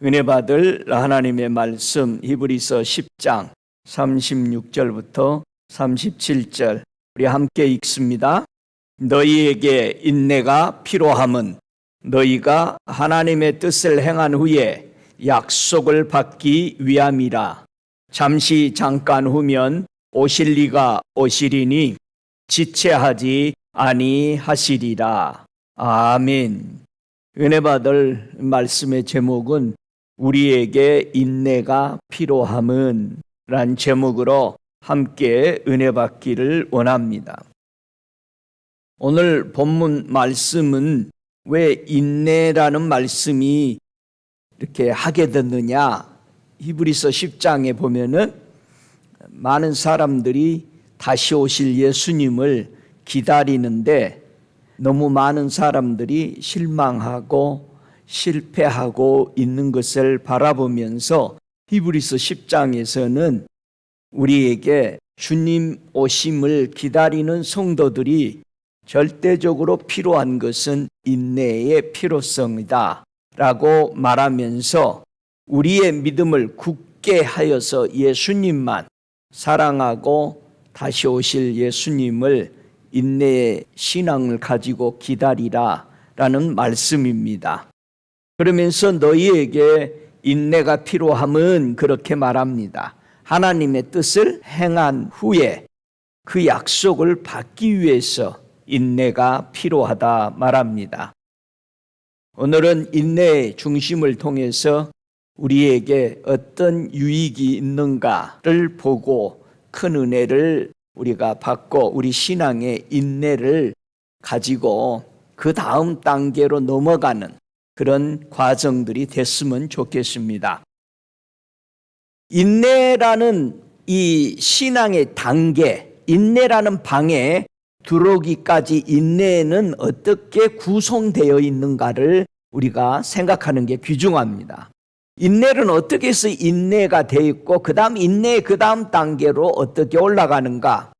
은혜 받을 하나님의 말씀 히브리서 10장 36절부터 37절 우리 함께 읽습니다. 너희에게 인내가 필요함은 너희가 하나님의 뜻을 행한 후에 약속을 받기 위함이라. 잠시 잠깐 후면 오실 이가 오시리니 지체하지 아니하시리라. 아멘. 은혜 받을 말씀의 제목은 우리에게 인내가 필요함은 란 제목으로 함께 은혜 받기를 원합니다. 오늘 본문 말씀은 왜 인내라는 말씀이 이렇게 하게 됐느냐? 히브리서 10장에 보면은 많은 사람들이 다시 오실 예수님을 기다리는데 너무 많은 사람들이 실망하고 실패하고 있는 것을 바라보면서 히브리서 10장에서는 우리에게 주님 오심을 기다리는 성도들이 절대적으로 필요한 것은 인내의 필요성이다 라고 말하면서 우리의 믿음을 굳게 하여서 예수님만 사랑하고 다시 오실 예수님을 인내의 신앙을 가지고 기다리라 라는 말씀입니다. 그러면서 너희에게 인내가 필요함은 그렇게 말합니다. 하나님의 뜻을 행한 후에 그 약속을 받기 위해서 인내가 필요하다 말합니다. 오늘은 인내의 중심을 통해서 우리에게 어떤 유익이 있는가를 보고 큰 은혜를 우리가 받고 우리 신앙의 인내를 가지고 그 다음 단계로 넘어가는 그런 과정들이 됐으면 좋겠습니다. 인내라는 이 신앙의 단계, 인내라는 방에 들어오기까지 인내는 어떻게 구성되어 있는가를 우리가 생각하는 게 귀중합니다. 인내는 어떻게 해서 인내가 되어 있고 그 다음 인내의 그 다음 단계로 어떻게 올라가는가?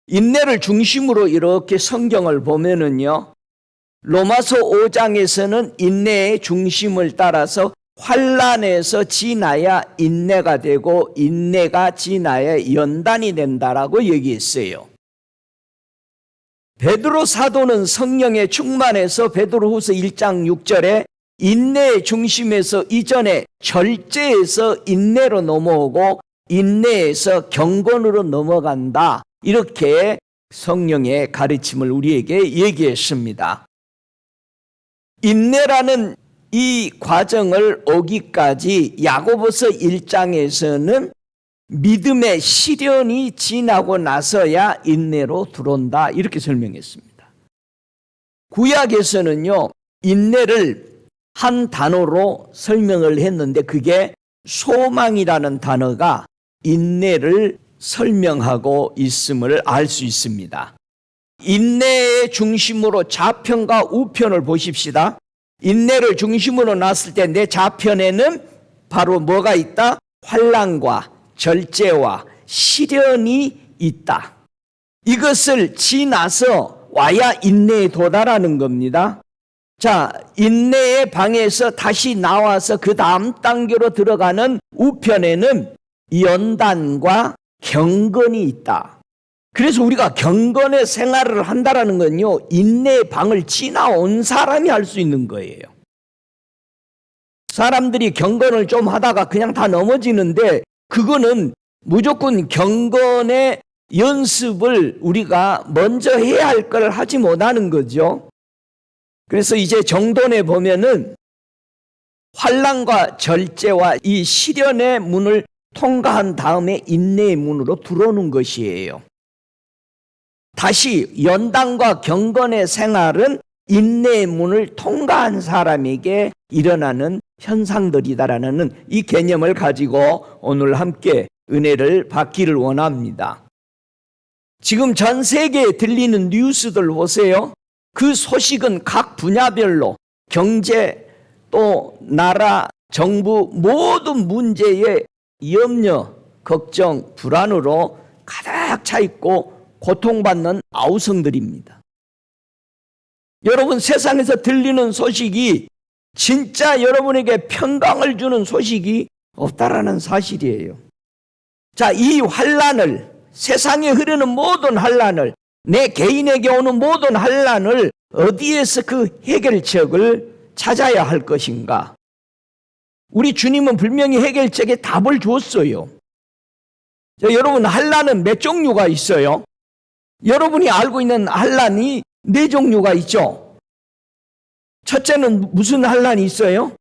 인내를 중심으로 이렇게 성경을 보면은요, 로마서 5장에서는 인내의 중심을 따라서 환난에서 지나야 인내가 되고 인내가 지나야 연단이 된다라고 얘기했어요. 베드로 사도는 성령의 충만해서 베드로후서 1장 6절에 인내의 중심에서 이전에 절제에서 인내로 넘어오고 인내에서 경건으로 넘어간다. 이렇게 성령의 가르침을 우리에게 얘기했습니다. 인내라는 이 과정을 오기까지 야고보서 1장에서는 믿음의 시련이 지나고 나서야 인내로 들어온다. 이렇게 설명했습니다. 구약에서는요, 인내를 한 단어로 설명을 했는데 그게 소망이라는 단어가 인내를 설명하고 있음을 알 수 있습니다. 인내의 중심으로 좌편과 우편을 보십시다. 인내를 중심으로 놨을 때 내 좌편에는 바로 뭐가 있다? 환난과 절제와 시련이 있다. 이것을 지나서 와야 인내에 도달하는 겁니다. 자, 인내의 방에서 다시 나와서 그 다음 단계로 들어가는 우편에는 연단과 경건이 있다. 그래서 우리가 경건의 생활을 한다라는 건요, 인내의 방을 지나온 사람이 할 수 있는 거예요. 사람들이 경건을 좀 하다가 그냥 다 넘어지는데 그거는 무조건 경건의 연습을 우리가 먼저 해야 할 걸 하지 못하는 거죠. 그래서 이제 정돈에 보면은 환난과 절제와 이 시련의 문을 통과한 다음에 인내의 문으로 들어오는 것이에요. 다시 연단과 경건의 생활은 인내의 문을 통과한 사람에게 일어나는 현상들이다라는 이 개념을 가지고 오늘 함께 은혜를 받기를 원합니다. 지금 전 세계에 들리는 뉴스들 보세요. 그 소식은 각 분야별로 경제 또 나라, 정부 모든 문제에 염려, 걱정, 불안으로 가득 차 있고 고통받는 아우성들입니다. 여러분, 세상에서 들리는 소식이 진짜 여러분에게 평강을 주는 소식이 없다라는 사실이에요. 자, 이 환난을, 세상에 흐르는 모든 환난을, 내 개인에게 오는 모든 환난을 어디에서 그 해결책을 찾아야 할 것인가? 우리 주님은 분명히 해결책에 답을 줬어요. 자, 여러분, 환난은 몇 종류가 있어요? 여러분이 알고 있는 환난이 4종류가 있죠. 첫째는 무슨 환난이 있어요?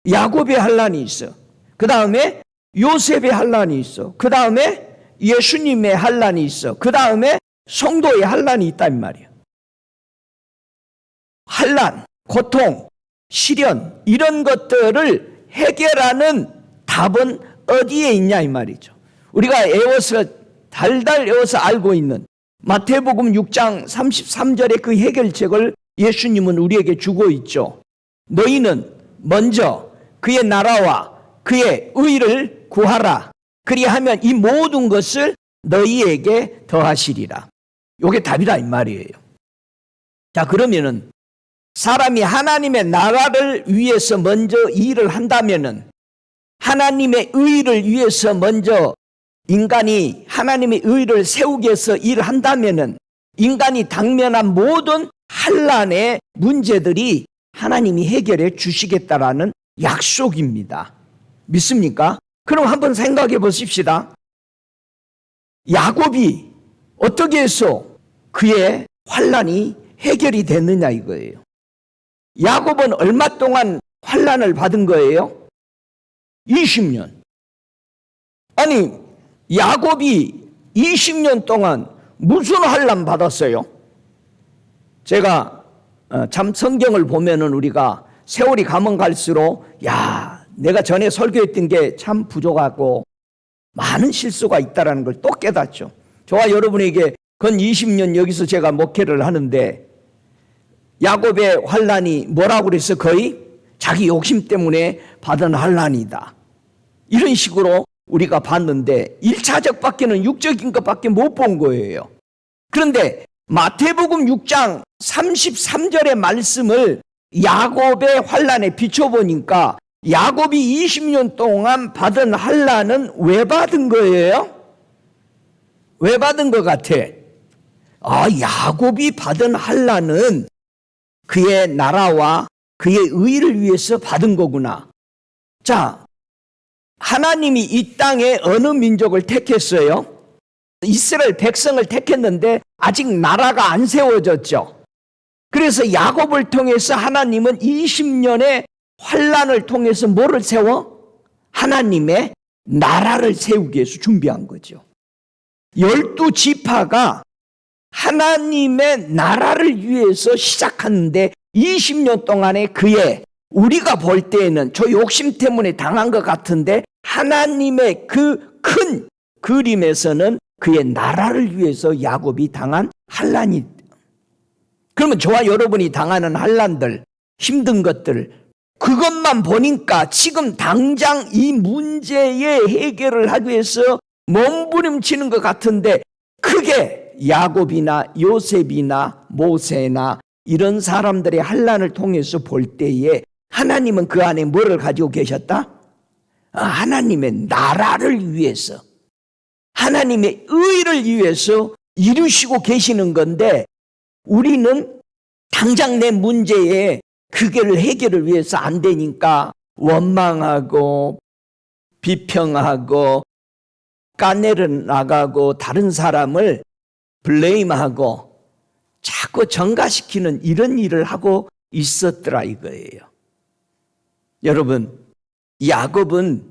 야곱의 환난이 있어. 그 다음에 요셉의 환난이 있어. 그 다음에 예수님의 환난이 있어. 그 다음에 성도의 환난이 있단 말이에요. 환난, 고통, 시련 이런 것들을 해결하는 답은 어디에 있냐 이 말이죠. 우리가 애워서 달달 애워서 알고 있는 마태복음 6장 33절의 그 해결책을 예수님은 우리에게 주고 있죠. 너희는 먼저 그의 나라와 그의 의를 구하라. 그리하면 이 모든 것을 너희에게 더하시리라. 이게 답이다 이 말이에요. 자, 그러면은 사람이 하나님의 나라를 위해서 먼저 일을 한다면은, 하나님의 의를 위해서 먼저 인간이 하나님의 의를 세우기 위해서 일을 한다면은, 인간이 당면한 모든 환난의 문제들이 하나님이 해결해 주시겠다라는 약속입니다. 믿습니까? 그럼 한번 생각해 보십시다. 야곱이 어떻게 해서 그의 환난이 해결이 됐느냐 이거예요. 야곱은 얼마 동안 환난을 받은 거예요? 20년. 아니, 야곱이 20년 동안 무슨 환난 받았어요? 제가 참 성경을 보면은 우리가 세월이 가면 갈수록 내가 전에 설교했던 게 참 부족하고 많은 실수가 있다는 걸 또 깨닫죠. 저와 여러분에게 건 20년 여기서 제가 목회를 하는데 야곱의 환난이 뭐라고 그래서 거의 자기 욕심 때문에 받은 환난이다. 이런 식으로 우리가 봤는데 1차적 밖에는 육적인 것밖에 못 본 거예요. 그런데 마태복음 6장 33절의 말씀을 야곱의 환난에 비춰보니까 야곱이 20년 동안 받은 환난은 왜 받은 거예요? 왜 받은 것 같아? 야곱이 받은 환난은 그의 나라와 그의 의를 위해서 받은 거구나. 자, 하나님이 이 땅에 어느 민족을 택했어요? 이스라엘 백성을 택했는데 아직 나라가 안 세워졌죠. 그래서 야곱을 통해서 하나님은 20년의 환난을 통해서 뭐를 세워? 하나님의 나라를 세우기 위해서 준비한 거죠. 12지파가 하나님의 나라를 위해서 시작하는데 20년 동안에 그의, 우리가 볼 때에는 저 욕심 때문에 당한 것 같은데 하나님의 그 큰 그림에서는 그의 나라를 위해서 야곱이 당한 환난이, 그러면 저와 여러분이 당하는 환난들, 힘든 것들, 그것만 보니까 지금 당장 이 문제의 해결을 하기 위해서 몸부림치는 것 같은데, 크게 야곱이나 요셉이나 모세나 이런 사람들의 환난을 통해서 볼 때에 하나님은 그 안에 뭐를 가지고 계셨다? 하나님의 나라를 위해서, 하나님의 의를 위해서 이루시고 계시는 건데, 우리는 당장 내 문제에 그게를 해결을 위해서 안 되니까 원망하고 비평하고 까내를 나가고 다른 사람을 블레임하고 자꾸 전가시키는 이런 일을 하고 있었더라 이거예요. 여러분, 야곱은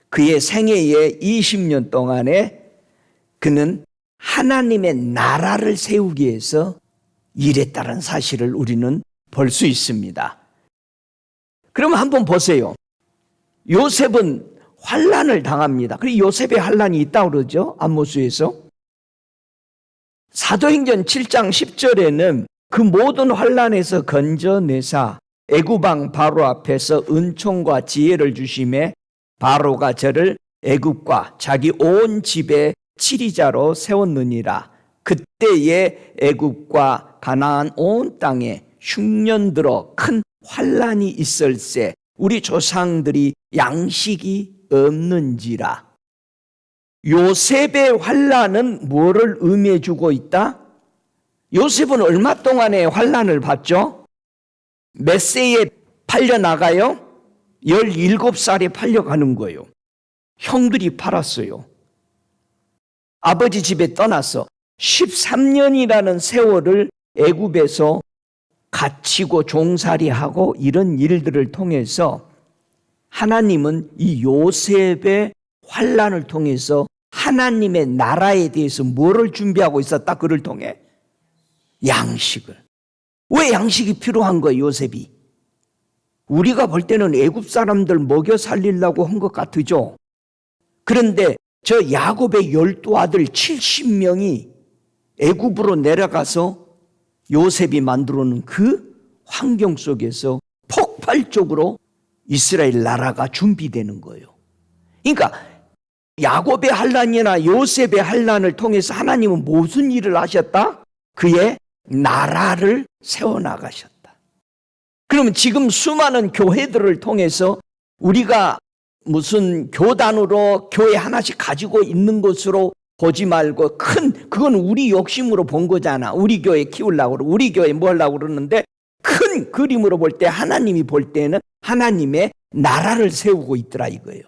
그의 생애의 20년 동안에 그는 하나님의 나라를 세우기 위해서 일했다는 사실을 우리는 볼 수 있습니다. 그럼 한번 보세요. 요셉은 환난을 당합니다. 그리고 요셉의 환난이 있다고 그러죠. 아모스에서. 사도행전 7장 10절에는 그 모든 환난에서 건져내사 애굽 왕 바로 앞에서 은총과 지혜를 주심에 바로가 저를 애굽과 자기 온 집의 치리자로 세웠느니라. 그때에 애굽과 가나안 온 땅에 흉년 들어 큰 환난이 있을세 우리 조상들이 양식이 없는지라. 요셉의 환난은 뭐를 의미해 주고 있다? 요셉은 얼마 동안의 환난을 받죠? 몇 세에 팔려나가요? 17살에 팔려가는 거예요. 형들이 팔았어요. 아버지 집에 떠나서 13년이라는 세월을 애굽에서 갇히고 종살이하고 이런 일들을 통해서 하나님은 이 요셉의 환난을 통해서 하나님의 나라에 대해서 뭐를 준비하고 있었다? 그를 통해 양식을. 왜 양식이 필요한 거예요, 요셉이? 우리가 볼 때는 애굽 사람들 먹여 살리려고 한 것 같으죠. 그런데 저 야곱의 12아들 70명이 애굽으로 내려가서 요셉이 만들어 놓은 그 환경 속에서 폭발적으로 이스라엘 나라가 준비되는 거예요. 그러니까 야곱의 환난이나 요셉의 환난을 통해서 하나님은 무슨 일을 하셨다? 그의 나라를 세워나가셨다. 그러면 지금 수많은 교회들을 통해서 우리가 무슨 교단으로 교회 하나씩 가지고 있는 것으로 보지 말고 그건 우리 욕심으로 본 거잖아. 우리 교회 키우려고 그러고 우리 교회 뭐 하려고 그러는데 큰 그림으로 볼 때 하나님이 볼 때는 하나님의 나라를 세우고 있더라 이거예요.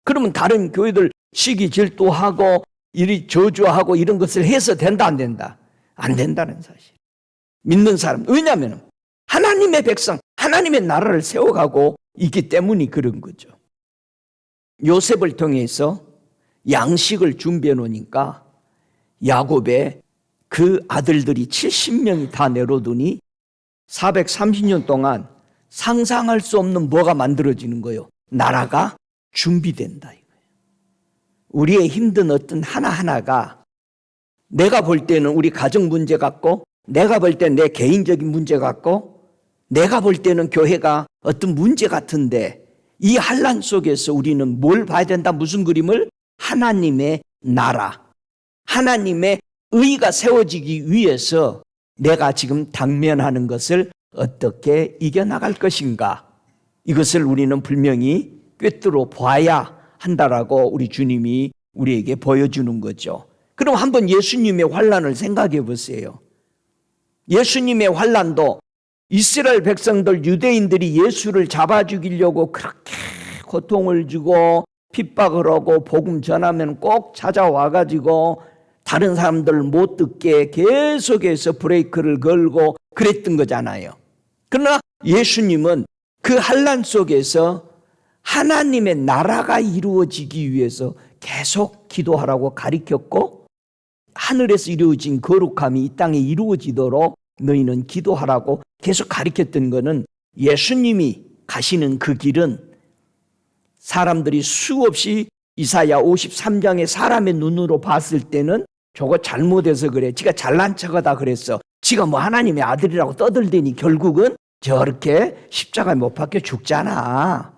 그러면 다른 교회들 시기 질투하고 이리 저주하고 이런 것을 해서 된다 안 된다? 안 된다는 사실. 믿는 사람. 왜냐하면 하나님의 백성, 하나님의 나라를 세워가고 있기 때문이 그런 거죠. 요셉을 통해서 양식을 준비해 놓으니까 야곱의 그 아들들이 70명이 다 내려오더니 430년 동안 상상할 수 없는 뭐가 만들어지는 거예요. 나라가 준비된다 이거예요. 우리의 힘든 어떤 하나하나가 내가 볼 때는 우리 가정 문제 같고 내가 볼 때는 내 개인적인 문제 같고 내가 볼 때는 교회가 어떤 문제 같은데 이 환난 속에서 우리는 뭘 봐야 된다? 무슨 그림을? 하나님의 나라, 하나님의 의가 세워지기 위해서 내가 지금 당면하는 것을 어떻게 이겨나갈 것인가? 이것을 우리는 분명히 꿰뚫어 봐야 한다라고 우리 주님이 우리에게 보여주는 거죠. 그럼 한번 예수님의 환난을 생각해 보세요. 예수님의 환난도 이스라엘 백성들 유대인들이 예수를 잡아 죽이려고 그렇게 고통을 주고 핍박을 하고 복음 전하면 꼭 찾아와 가지고 다른 사람들 못 듣게 계속해서 브레이크를 걸고 그랬던 거잖아요. 그러나 예수님은 그 환난 속에서 하나님의 나라가 이루어지기 위해서 계속 기도하라고 가르쳤고 하늘에서 이루어진 거룩함이 이 땅에 이루어지도록 너희는 기도하라고 계속 가르쳤던 것은 예수님이 가시는 그 길은 사람들이 수없이 이사야 53장의 사람의 눈으로 봤을 때는 저거 잘못해서 그래. 지가 잘난 척하다 그랬어. 지가 뭐 하나님의 아들이라고 떠들더니 결국은 저렇게 십자가에 못 박혀 죽잖아.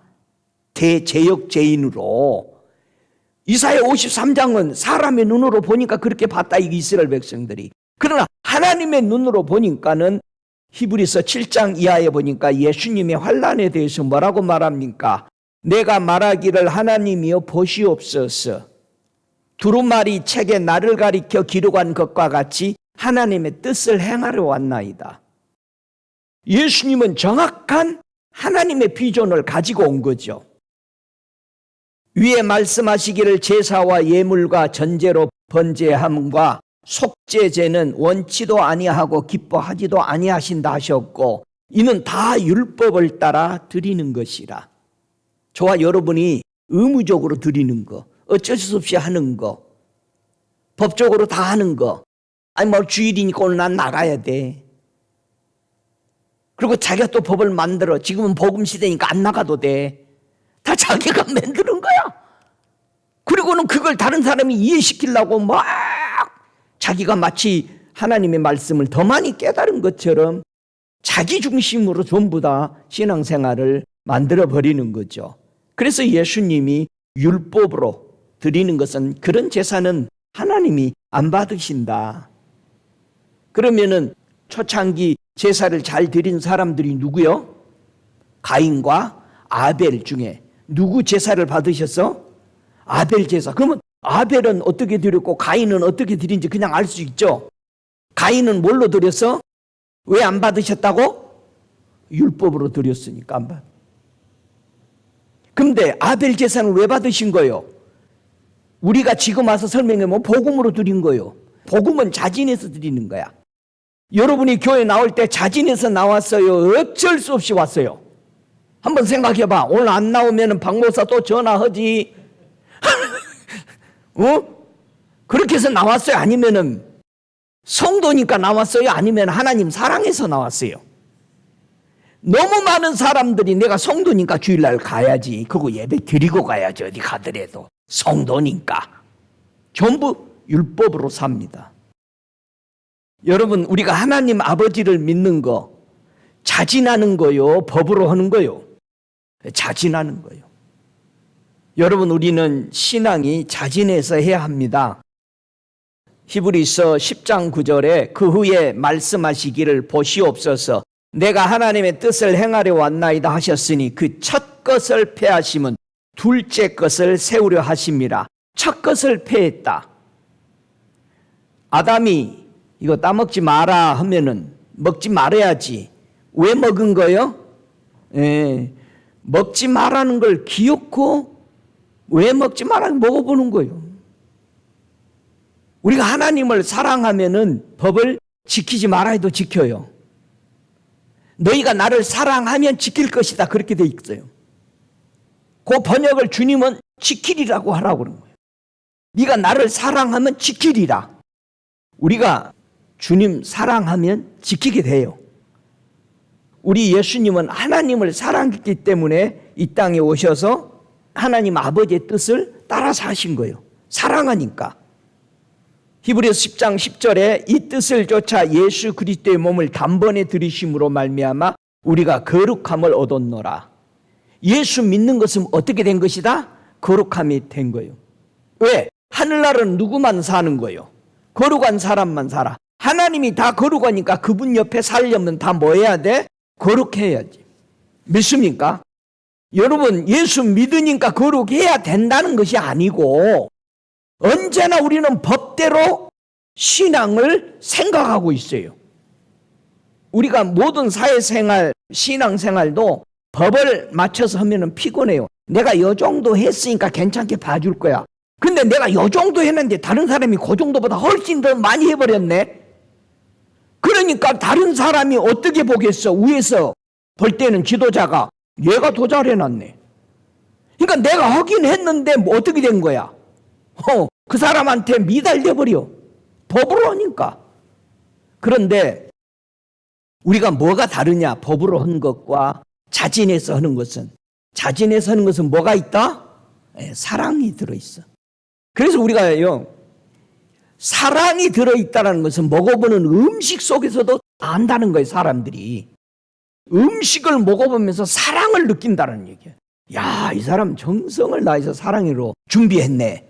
대제역죄인으로. 이사야 53장은 사람의 눈으로 보니까 그렇게 봤다. 이 이스라엘 백성들이. 그러나 하나님의 눈으로 보니까는 히브리서 7장 이하에 보니까 예수님의 환난에 대해서 뭐라고 말합니까? 내가 말하기를 하나님이여 보시옵소서. 두루마리 책에 나를 가리켜 기록한 것과 같이 하나님의 뜻을 행하려 왔나이다. 예수님은 정확한 하나님의 비전을 가지고 온 거죠. 위에 말씀하시기를 제사와 예물과 전제로 번제함과 속죄제는 원치도 아니하고 기뻐하지도 아니하신다 하셨고 이는 다 율법을 따라 드리는 것이라. 저와 여러분이 의무적으로 드리는 거, 어쩔 수 없이 하는 거, 법적으로 다 하는 거. 아니 뭐 주일이니까 오늘 난 나가야 돼. 그리고 자기가 또 법을 만들어. 지금은 복음 시대니까 안 나가도 돼. 다 자기가 만드는 거야. 그리고는 그걸 다른 사람이 이해시키려고 막 자기가 마치 하나님의 말씀을 더 많이 깨달은 것처럼 자기 중심으로 전부 다 신앙생활을 만들어버리는 거죠. 그래서 예수님이 율법으로 드리는 것은 그런 제사는 하나님이 안 받으신다. 그러면은 초창기 제사를 잘 드린 사람들이 누구요? 가인과 아벨 중에 누구 제사를 받으셨어? 아벨 제사. 그러면 아벨은 어떻게 드렸고 가인은 어떻게 드린지 그냥 알 수 있죠. 가인은 뭘로 드렸어? 왜 안 받으셨다고? 율법으로 드렸으니까 안 받. 근데 아벨 제사는 왜 받으신 거예요? 우리가 지금 와서 설명하면 복음으로 드린 거예요. 복음은 자진해서 드리는 거야. 여러분이 교회 나올 때 자진해서 나왔어요? 어쩔 수 없이 왔어요? 한번 생각해봐. 오늘 안 나오면 박 목사 또 전화하지. 그렇게 해서 나왔어요? 아니면은 성도니까 나왔어요? 아니면 하나님 사랑해서 나왔어요? 너무 많은 사람들이 내가 성도니까 주일날 가야지, 그리고 예배 드리고 가야지, 어디 가더라도 성도니까 전부 율법으로 삽니다. 여러분, 우리가 하나님 아버지를 믿는 거 자진하는 거요, 법으로 하는 거요? 자진하는 거요. 여러분, 우리는 신앙이 자진해서 해야 합니다. 히브리서 10장 9절에 그 후에 말씀하시기를 보시옵소서 내가 하나님의 뜻을 행하려 왔나이다 하셨으니 그 첫 것을 폐하심은 둘째 것을 세우려 하심이라. 첫 것을 폐했다. 아담이 이거 따먹지 마라 하면은 먹지 말아야지. 왜 먹은 거요? 먹지 말라는 걸 기억고 왜 먹지 말라는 먹어보는 거예요. 우리가 하나님을 사랑하면은 법을 지키지 말아 해도 지켜요. 너희가 나를 사랑하면 지킬 것이다. 그렇게 돼 있어요. 그 번역을 주님은 지키리라고 하라고 그러는 거예요. 네가 나를 사랑하면 지키리라. 우리가 주님 사랑하면 지키게 돼요. 우리 예수님은 하나님을 사랑했기 때문에 이 땅에 오셔서 하나님 아버지의 뜻을 따라서 하신 거예요. 사랑하니까. 히브리서 10장 10절에 이 뜻을 쫓아 예수 그리스도의 몸을 단번에 들이심으로 말미암아 우리가 거룩함을 얻었노라. 예수 믿는 것은 어떻게 된 것이다? 거룩함이 된 거예요. 왜? 하늘나라는 누구만 사는 거예요? 거룩한 사람만 살아. 하나님이 다 거룩하니까 그분 옆에 살려면 다 뭐 해야 돼? 거룩해야지. 믿습니까? 여러분, 예수 믿으니까 거룩해야 된다는 것이 아니고 언제나 우리는 법대로 신앙을 생각하고 있어요. 우리가 모든 사회생활, 신앙생활도 법을 맞춰서 하면 피곤해요. 내가 요 정도 했으니까 괜찮게 봐줄 거야. 근데 내가 요 정도 했는데 다른 사람이 그 정도보다 훨씬 더 많이 해버렸네. 그러니까 다른 사람이 어떻게 보겠어? 위에서 볼 때는 지도자가 얘가 더 잘해놨네. 그러니까 내가 하긴 했는데 뭐 어떻게 된 거야? 그 사람한테 미달려버려. 법으로 하니까. 그런데 우리가 뭐가 다르냐? 법으로 하는 것과 자진해서 하는 것은. 자진해서 하는 것은 뭐가 있다? 사랑이 들어있어. 그래서 우리가요, 사랑이 들어있다는 것은 먹어보는 음식 속에서도 안다는 거예요, 사람들이. 음식을 먹어보면서 사랑을 느낀다는 얘기예요. 야, 이 사람 정성을 다해서 사랑으로 준비했네.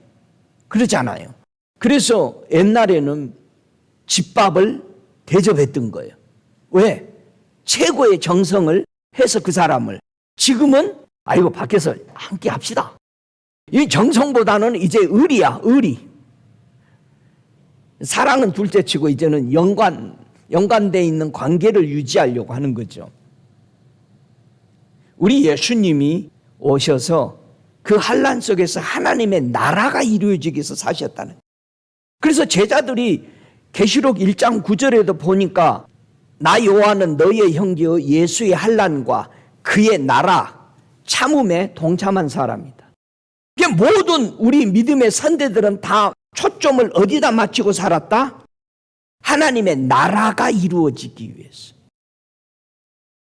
그렇잖아요. 그래서 옛날에는 집밥을 대접했던 거예요. 왜? 최고의 정성을 해서 그 사람을. 지금은 아이고 밖에서 함께 합시다. 이 정성보다는 이제 의리야, 의리. 사랑은 둘째치고 이제는 연관되어 있는 관계를 유지하려고 하는 거죠. 우리 예수님이 오셔서 그 환난 속에서 하나님의 나라가 이루어지기 위해서 사셨다는. 그래서 제자들이 계시록 1장 9절에도 보니까 나 요한은 너희의 형제 예수의 환난과 그의 나라 참음에 동참한 사람이다. 모든 우리 믿음의 선대들은 다 초점을 어디다 맞추고 살았다? 하나님의 나라가 이루어지기 위해서.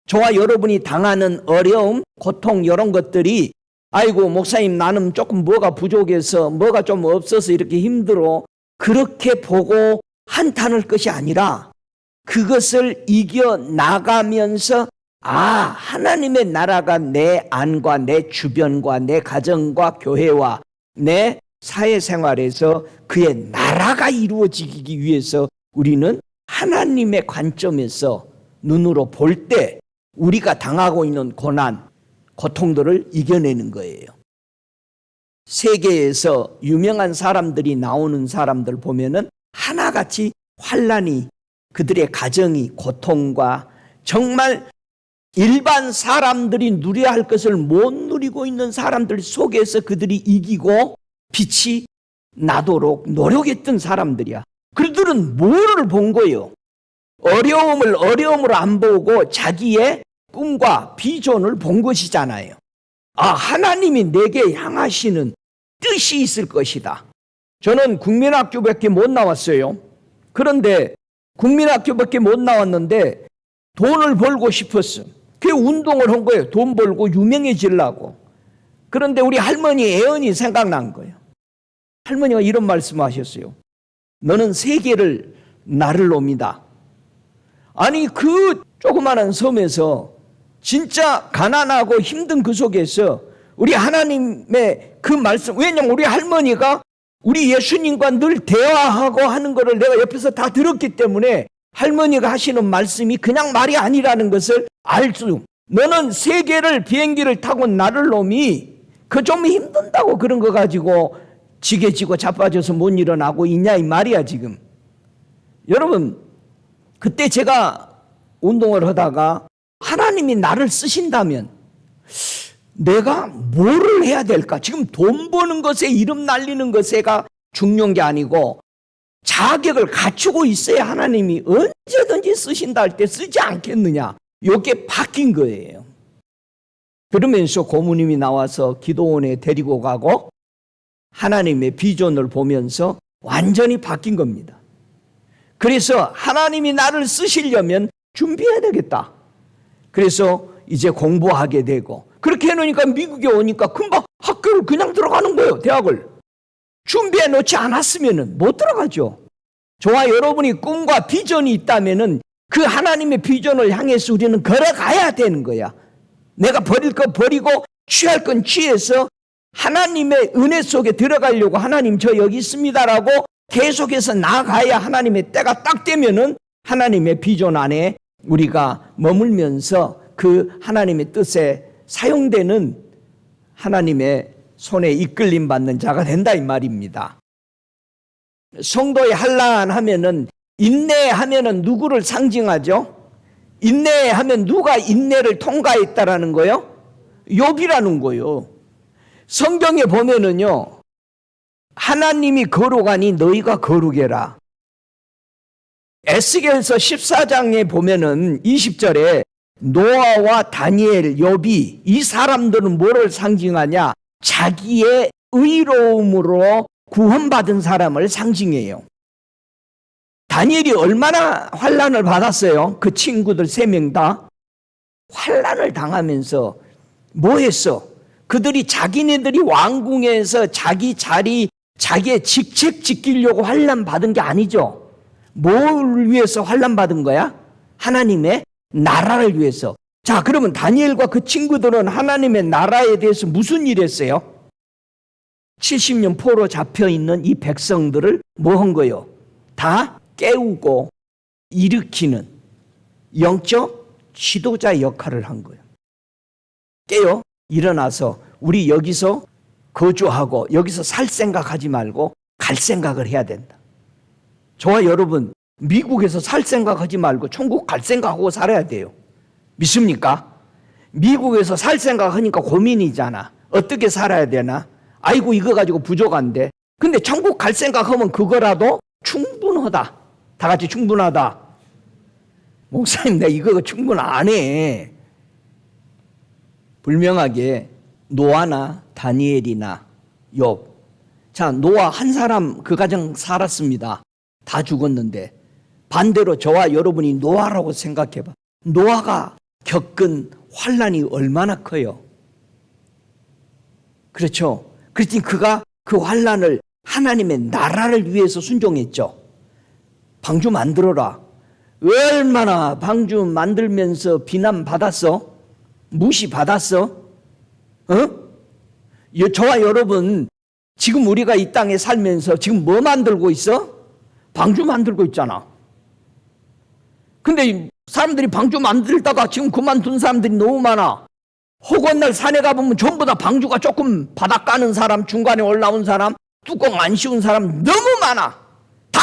저와 여러분이 당하는 어려움, 고통 이런 것들이 아이고 목사님 나는 조금 뭐가 부족해서 뭐가 좀 없어서 이렇게 힘들어 그렇게 보고 한탄할 것이 아니라 그것을 이겨나가면서 하나님의 나라가 내 안과 내 주변과 내 가정과 교회와 내 사회생활에서 그의 나라가 이루어지기 위해서 우리는 하나님의 관점에서 눈으로 볼 때 우리가 당하고 있는 고난, 고통들을 이겨내는 거예요. 세계에서 유명한 사람들이 나오는 사람들 보면은 하나같이 환난이, 그들의 가정이 고통과 정말 일반 사람들이 누려야 할 것을 못 누리고 있는 사람들 속에서 그들이 이기고 빛이 나도록 노력했던 사람들이야. 그들은 뭐를 본 거예요? 어려움을 어려움으로 안 보고 자기의 꿈과 비전을 본 것이잖아요. 아, 하나님이 내게 향하시는 뜻이 있을 것이다. 저는 국민학교밖에 못 나왔어요. 그런데 국민학교밖에 못 나왔는데 돈을 벌고 싶었어. 그 운동을 한 거예요. 돈 벌고 유명해지려고. 그런데 우리 할머니 애언이 생각난 거예요. 할머니가 이런 말씀하셨어요. 너는 세계를 나를 놈이다. 아니, 그 조그마한 섬에서 진짜 가난하고 힘든 그 속에서 우리 하나님의 그 말씀, 왜냐면 우리 할머니가 우리 예수님과 늘 대화하고 하는 거를 내가 옆에서 다 들었기 때문에 할머니가 하시는 말씀이 그냥 말이 아니라는 것을 알 수. 너는 세계를 비행기를 타고 나를 놈이 그 좀 힘든다고 그런 거 가지고 지게지고 자빠져서 못 일어나고 있냐 이 말이야 지금. 여러분, 그때 제가 운동을 하다가 하나님이 나를 쓰신다면 내가 뭐를 해야 될까? 지금 돈 버는 것에 이름 날리는 것에가 중요한 게 아니고 자격을 갖추고 있어야 하나님이 언제든지 쓰신다 할 때 쓰지 않겠느냐. 이게 바뀐 거예요. 그러면서 고모님이 나와서 기도원에 데리고 가고 하나님의 비전을 보면서 완전히 바뀐 겁니다. 그래서 하나님이 나를 쓰시려면 준비해야 되겠다. 그래서 이제 공부하게 되고 그렇게 해놓으니까 미국에 오니까 금방 학교를 그냥 들어가는 거예요. 대학을. 준비해 놓지 않았으면 못 들어가죠. 저와 여러분이 꿈과 비전이 있다면 그 하나님의 비전을 향해서 우리는 걸어가야 되는 거야. 내가 버릴 거 버리고 취할 건 취해서 하나님의 은혜 속에 들어가려고 하나님 저 여기 있습니다라고 계속해서 나아가야 하나님의 때가 딱 되면은 하나님의 비전 안에 우리가 머물면서 그 하나님의 뜻에 사용되는 하나님의 손에 이끌림 받는 자가 된다 이 말입니다. 성도의 환난하면은 인내하면은 누구를 상징하죠? 인내하면 누가 인내를 통과했다라는 거요? 욥이라는 거요. 성경에 보면은요, 하나님이 거룩하니 너희가 거룩해라. 에스겔서 14장에 보면은 20절에 노아와 다니엘, 욥이 이 사람들은 뭐를 상징하냐? 자기의 의로움으로 구원받은 사람을 상징해요. 다니엘이 얼마나 환난을 받았어요? 그 친구들 3명 다 환난을 당하면서 뭐 했어? 그들이 자기네들이 왕궁에서 자기 자리, 자기의 직책 지키려고 환난 받은 게 아니죠. 뭘 위해서 환난 받은 거야? 하나님의 나라를 위해서. 자, 그러면 다니엘과 그 친구들은 하나님의 나라에 대해서 무슨 일 했어요? 70년 포로 잡혀있는 이 백성들을 뭐 한 거요? 다 깨우고 일으키는 영적 지도자 역할을 한 거예요. 깨요. 일어나서 우리 여기서 거주하고 여기서 살 생각하지 말고 갈 생각을 해야 된다. 저와 여러분 미국에서 살 생각하지 말고 천국 갈 생각하고 살아야 돼요. 믿습니까? 미국에서 살 생각하니까 고민이잖아. 어떻게 살아야 되나? 아이고 이거 가지고 부족한데. 근데 천국 갈 생각하면 그거라도 충분하다. 다 같이 충분하다. 목사님 내가 이거 충분 안 해. 분명하게 노아나 다니엘이나 욥. 자, 노아 한 사람 그 가정 살았습니다. 다 죽었는데 반대로 저와 여러분이 노아라고 생각해봐. 노아가 겪은 환난이 얼마나 커요. 그렇죠. 그랬더니 그가 그 환난을 하나님의 나라를 위해서 순종했죠. 방주 만들어라. 얼마나 방주 만들면서 비난 받았어? 무시 받았어? 저와 여러분 지금 우리가 이 땅에 살면서 지금 뭐 만들고 있어? 방주 만들고 있잖아. 근데 사람들이 방주 만들다가 지금 그만둔 사람들이 너무 많아. 허구한 산에 가보면 전부 다 방주가 조금 바닥 까는 사람, 중간에 올라온 사람, 뚜껑 안 씌운 사람 너무 많아. 다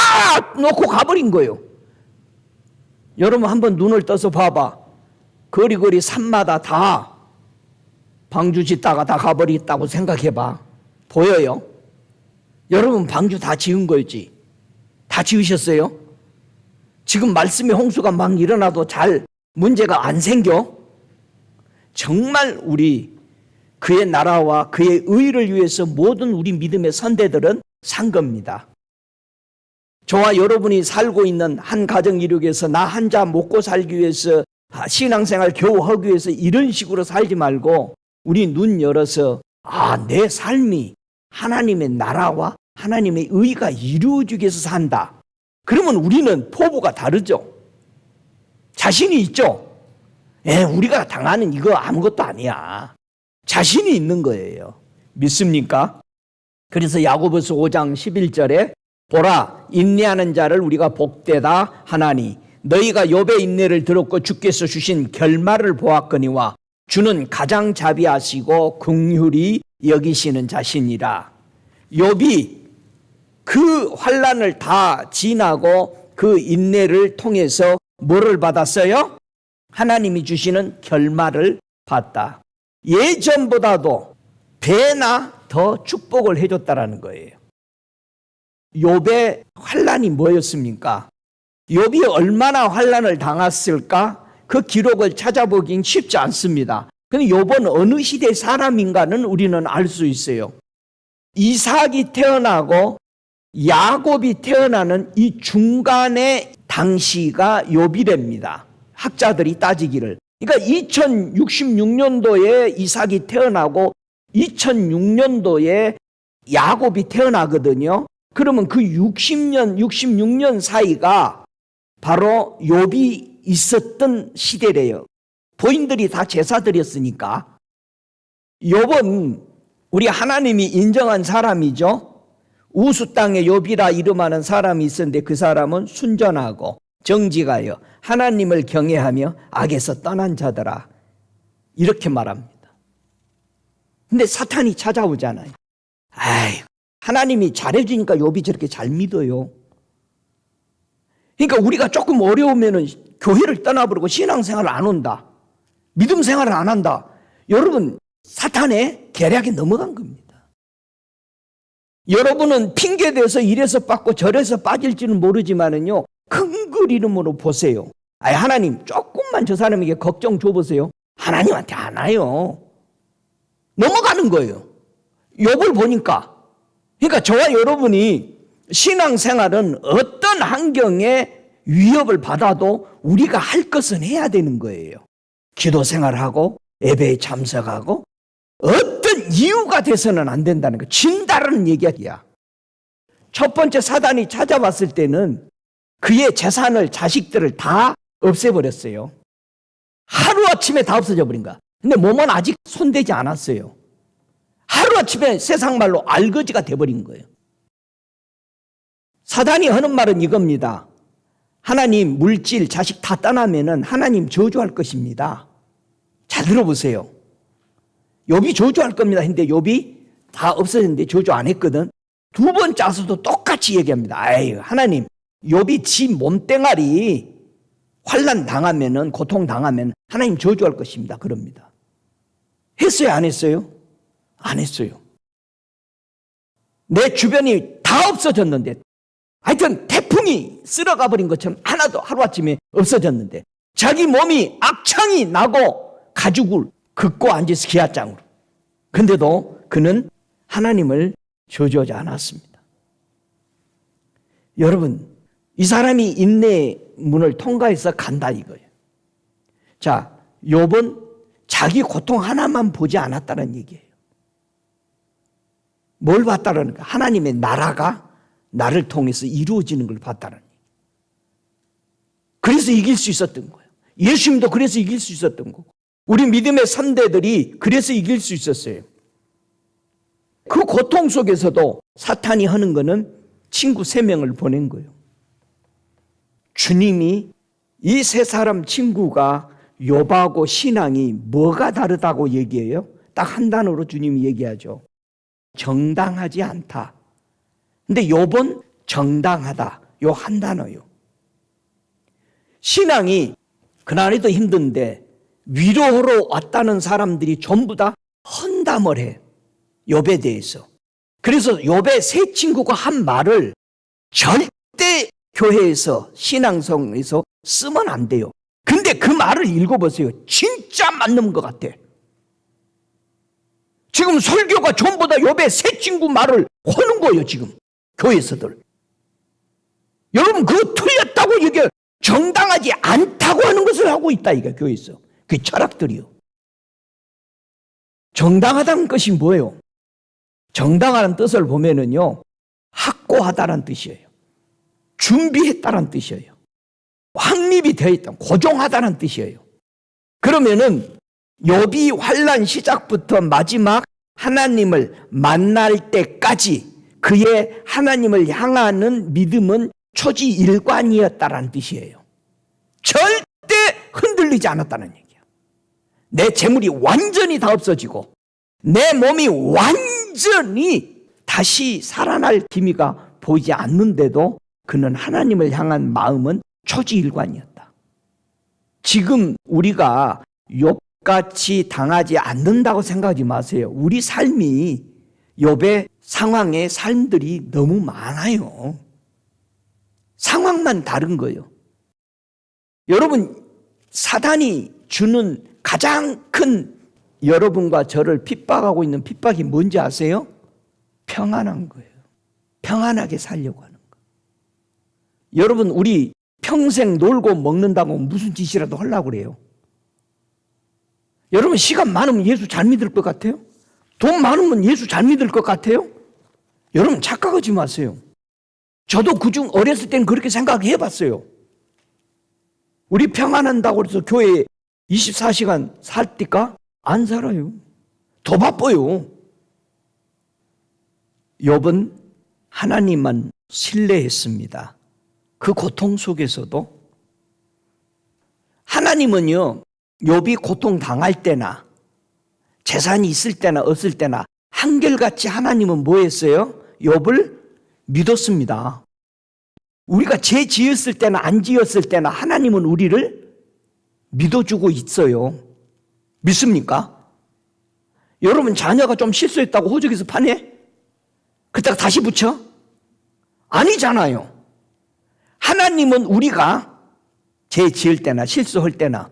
놓고 가버린 거예요. 여러분 한번 눈을 떠서 봐봐. 거리거리 산마다 다 방주 짓다가 다 가버렸다고 생각해봐. 보여요? 여러분 방주 다 지은 거지. 다 지으셨어요? 지금 말씀의 홍수가 막 일어나도 잘 문제가 안 생겨? 정말 우리 그의 나라와 그의 의를 위해서 모든 우리 믿음의 선대들은 산 겁니다. 저와 여러분이 살고 있는 한 가정 이루기 위해서 나 한자 먹고 살기 위해서 신앙생활 겨우 하기 위해서 이런 식으로 살지 말고 우리 눈 열어서 내 삶이 하나님의 나라와 하나님의 의가 이루어지기 위해서 산다. 그러면 우리는 포부가 다르죠. 자신이 있죠. 우리가 당하는 이거 아무것도 아니야. 자신이 있는 거예요. 믿습니까? 그래서 야고보서 5장 11절에 보라 인내하는 자를 우리가 복되다 하나니 너희가 욥의 인내를 들었고 주께서 주신 결말을 보았거니와 주는 가장 자비하시고 긍휼히 여기시는 자신이라. 욥이 그 환난을 다 지나고 그 인내를 통해서 뭐를 받았어요? 하나님이 주시는 결말을 받다. 예전보다도 배나 더 축복을 해줬다라는 거예요. 욥의 환난이 뭐였습니까? 욥이 얼마나 환난을 당했을까? 그 기록을 찾아보긴 쉽지 않습니다. 근데 욥은 어느 시대 사람인가는 우리는 알 수 있어요. 이삭이 태어나고 야곱이 태어나는 이 중간의 당시가 욥이랍니다. 학자들이 따지기를. 그러니까 2066년도에 이삭이 태어나고 2006년도에 야곱이 태어나거든요. 그러면 그 66년 사이가 바로 욥이 있었던 시대래요. 부인들이 다 제사드렸으니까. 욥은 우리 하나님이 인정한 사람이죠. 우수 땅에 욥이라 이름하는 사람이 있었는데 그 사람은 순전하고 정직하여 하나님을 경외하며 악에서 떠난 자더라. 이렇게 말합니다. 근데 사탄이 찾아오잖아요. 하나님이 잘해주니까 욥이 저렇게 잘 믿어요. 그러니까 우리가 조금 어려우면은 교회를 떠나버리고 신앙생활을 안 한다. 믿음 생활을 안 한다. 여러분 사탄의 계략에 넘어간 겁니다. 여러분은 핑계대서 이래서 빠고 저래서 빠질지는 모르지만은요, 큰 그림으로 보세요. 하나님 조금만 저 사람에게 걱정 줘보세요. 하나님한테 안 와요. 넘어가는 거예요. 욥을 보니까. 그러니까 저와 여러분이 신앙생활은 어떤 환경에 위협을 받아도 우리가 할 것은 해야 되는 거예요. 기도 생활하고 예배에 참석하고 어떤 이유가 돼서는 안 된다는 거. 진다라는 얘기야. 첫 번째 사단이 찾아왔을 때는 그의 재산을 자식들을 다 없애버렸어요. 하루아침에 다 없어져 버린 거야. 근데 몸은 아직 손대지 않았어요. 하루아침에 세상 말로 알거지가 돼버린 거예요. 사단이 하는 말은 이겁니다. 하나님 물질 자식 다 떠나면은 하나님 저주할 것입니다. 잘 들어보세요. 욥이 저주할 겁니다 했는데 욥이 다 없어졌는데 저주 안 했거든. 두 번 짜서도 똑같이 얘기합니다. 하나님 욥이 지 몸뚱아리 환난 당하면은 고통 당하면 하나님 저주할 것입니다. 그럽니다. 했어요 안 했어요? 안 했어요. 내 주변이 다 없어졌는데 하여튼 태풍이 쓸어가 버린 것처럼 하나도 하루아침에 없어졌는데 자기 몸이 악창이 나고 가죽을 긋고 앉아서 기아장으로. 근데도 그는 하나님을 저주하지 않았습니다. 여러분 이 사람이 인내의 문을 통과해서 간다 이거예요. 자, 욥은 자기 고통 하나만 보지 않았다는 얘기예요. 뭘 봤다는 거야? 하나님의 나라가 나를 통해서 이루어지는 걸 봤다는 얘기예요. 그래서 이길 수 있었던 거예요. 예수님도 그래서 이길 수 있었던 거고 우리 믿음의 선대들이 그래서 이길 수 있었어요. 그 고통 속에서도 사탄이 하는 거는 친구 3명을 보낸 거예요. 주님이 이 세 사람 친구가 욥하고 신앙이 뭐가 다르다고 얘기해요? 딱 한 단어로 주님이 얘기하죠. 정당하지 않다. 근데 욥은 정당하다. 요 한 단어요. 신앙이 그날에도 힘든데 위로하러 왔다는 사람들이 전부 다 헌담을 해. 욥에 대해서. 그래서 욥의 세 친구가 한 말을 절대 교회에서 신앙성에서 쓰면 안 돼요. 근데 그 말을 읽어보세요. 진짜 맞는 것 같아. 지금 설교가 전부 다 욥의 세 친구 말을 하는 거예요. 지금 교회에서들. 여러분 그거 틀렸다고 얘기해. 정당하지 않다고 하는 것을 하고 있다 이게 교회에서. 그 철학들이요. 정당하다는 것이 뭐예요? 정당하다는 뜻을 보면은요, 확고하다는 뜻이에요. 준비했다는 뜻이에요. 확립이 되어 있다, 고정하다는 뜻이에요. 그러면은 욥이 환난 시작부터 마지막 하나님을 만날 때까지 그의 하나님을 향하는 믿음은 초지일관이었다라는 뜻이에요. 절대 흔들리지 않았다는 얘기야. 내 재물이 완전히 다 없어지고 내 몸이 완전히 다시 살아날 기미가 보이지 않는데도 그는 하나님을 향한 마음은 초지일관이었다. 지금 우리가 욥같이 당하지 않는다고 생각하지 마세요. 우리 삶이 욥의 상황의 삶들이 너무 많아요. 상황만 다른 거예요. 여러분, 사단이 주는 가장 큰 여러분과 저를 핍박하고 있는 핍박이 뭔지 아세요? 평안한 거예요. 평안하게 살려고 하는 거예요. 여러분, 우리 평생 놀고 먹는다고 무슨 짓이라도 하려고 그래요. 여러분, 시간 많으면 예수 잘 믿을 것 같아요? 돈 많으면 예수 잘 믿을 것 같아요? 여러분, 착각하지 마세요. 저도 그중 어렸을 때는 그렇게 생각해 봤어요. 우리 평안한다고 해서 교회에 24시간 살까? 안 살아요. 더 바빠요. 욥은 하나님만 신뢰했습니다. 그 고통 속에서도 하나님은요, 욥이 고통 당할 때나 재산이 있을 때나 없을 때나 한결같이 하나님은 뭐 했어요? 욥을 믿었습니다. 우리가 죄 지었을 때나 안 지었을 때나 하나님은 우리를 믿어주고 있어요. 믿습니까? 여러분 자녀가 좀 실수했다고 호적에서 파내? 그때가 다시 붙여? 아니잖아요. 하나님은 우리가 죄 지을 때나 실수할 때나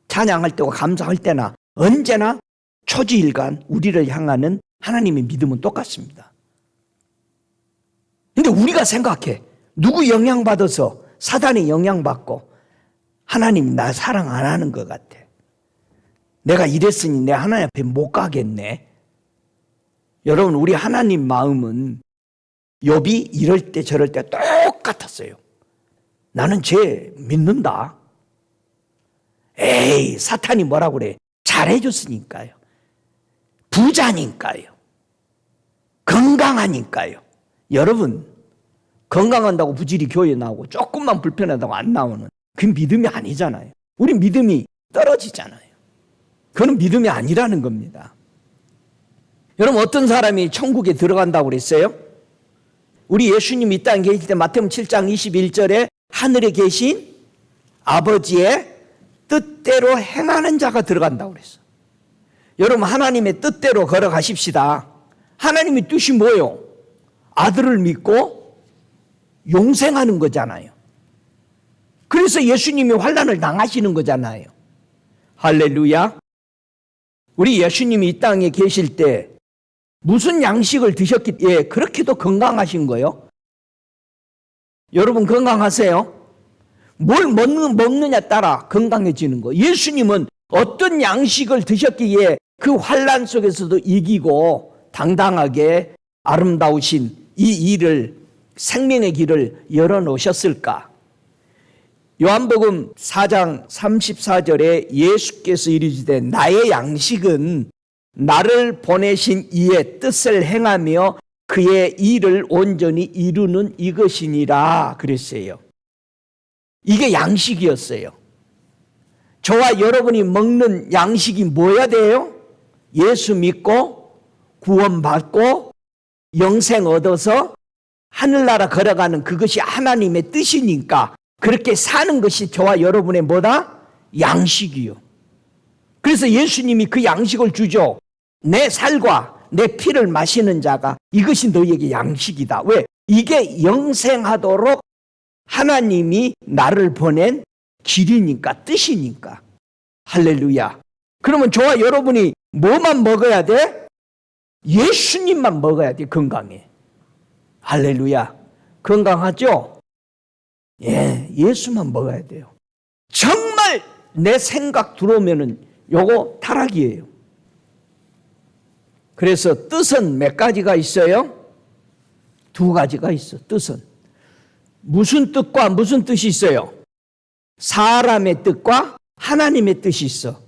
찬양할 때와 감사할 때나 언제나 초지일관 우리를 향하는 하나님의 믿음은 똑같습니다. 근데 우리가 생각해. 누구 영향받아서 사단의 영향받고 하나님이 나 사랑 안 하는 것 같아. 내가 이랬으니 내 하나님 앞에 못 가겠네. 여러분, 우리 하나님 마음은 욥이 이럴 때 저럴 때 똑같았어요. 나는 죄 믿는다. 에이, 사탄이 뭐라고 그래? 잘해줬으니까요. 부자니까요. 건강하니까요. 여러분, 건강한다고 부지리 교회에 나오고 조금만 불편하다고 안 나오는 그 믿음이 아니잖아요. 우리 믿음이 떨어지잖아요. 그건 믿음이 아니라는 겁니다. 여러분, 어떤 사람이 천국에 들어간다고 그랬어요? 우리 예수님이 이 땅에 계실 때 마태복음 7장 21절에 하늘에 계신 아버지의 뜻대로 행하는 자가 들어간다고 그랬어요. 여러분, 하나님의 뜻대로 걸어가십시다. 하나님의 뜻이 뭐예요? 아들을 믿고 용생하는 거잖아요. 그래서 예수님이 환난을 당하시는 거잖아요. 할렐루야. 우리 예수님이 이 땅에 계실 때 무슨 양식을 드셨기에 그렇게도 건강하신 거예요? 여러분 건강하세요? 뭘 먹느냐 따라 건강해지는 거. 예수님은 어떤 양식을 드셨기에 그 환난 속에서도 이기고 당당하게 아름다우신 이 일을 생명의 길을 열어놓으셨을까? 요한복음 4장 34절에 예수께서 이르시되 나의 양식은 나를 보내신 이의 뜻을 행하며 그의 일을 온전히 이루는 이것이니라 그랬어요. 이게 양식이었어요. 저와 여러분이 먹는 양식이 뭐야 돼요? 예수 믿고 구원받고 영생 얻어서 하늘나라 걸어가는 그것이 하나님의 뜻이니까 그렇게 사는 것이 저와 여러분의 뭐다? 양식이요. 그래서 예수님이 그 양식을 주죠. 내 살과 내 피를 마시는 자가 이것이 너희에게 양식이다. 왜? 이게 영생하도록 하나님이 나를 보낸 길이니까, 뜻이니까. 할렐루야. 그러면 저와 여러분이 뭐만 먹어야 돼? 예수님만 먹어야 돼. 건강해. 할렐루야. 건강하죠? 예, 예수만 먹어야 돼요. 정말 내 생각 들어오면은 요거 타락이에요. 그래서 뜻은 몇 가지가 있어요? 두 가지가 있어. 뜻은 무슨 뜻과 무슨 뜻이 있어요? 사람의 뜻과 하나님의 뜻이 있어.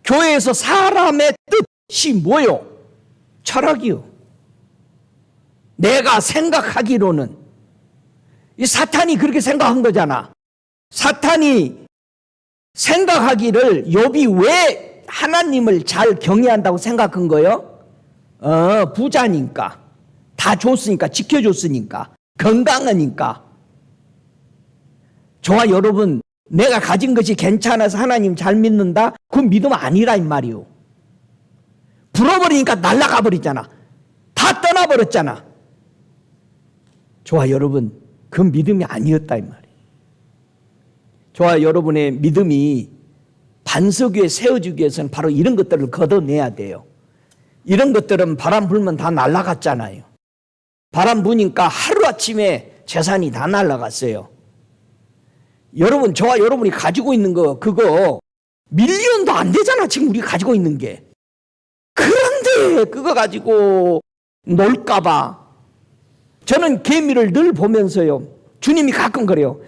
교회에서 사람의 뜻이 뭐요? 철학이요. 내가 생각하기로는 이 사탄이 그렇게 생각한 거잖아. 사탄이 생각하기를 욥이 왜 하나님을 잘 경외한다고 생각한 거예요? 부자니까, 다 줬으니까, 지켜줬으니까, 건강하니까. 저와 여러분, 내가 가진 것이 괜찮아서 하나님 잘 믿는다? 그건 믿음 아니라 이 말이요. 불어버리니까 날아가 버리잖아. 다 떠나버렸잖아. 저와 여러분, 그 믿음이 아니었다 이 말이에요. 저와 여러분의 믿음이 반석 위에 세워지기 위해서는 바로 이런 것들을 걷어내야 돼요. 이런 것들은 바람 불면 다 날아갔잖아요. 바람 부니까 하루아침에 재산이 다 날아갔어요. 여러분, 저와 여러분이 가지고 있는 거 그거 밀리언도 안 되잖아. 지금 우리가 가지고 있는 게. 그런데 그거 가지고 놀까 봐. 저는 개미를 늘 보면서요, 주님이 가끔 그래요.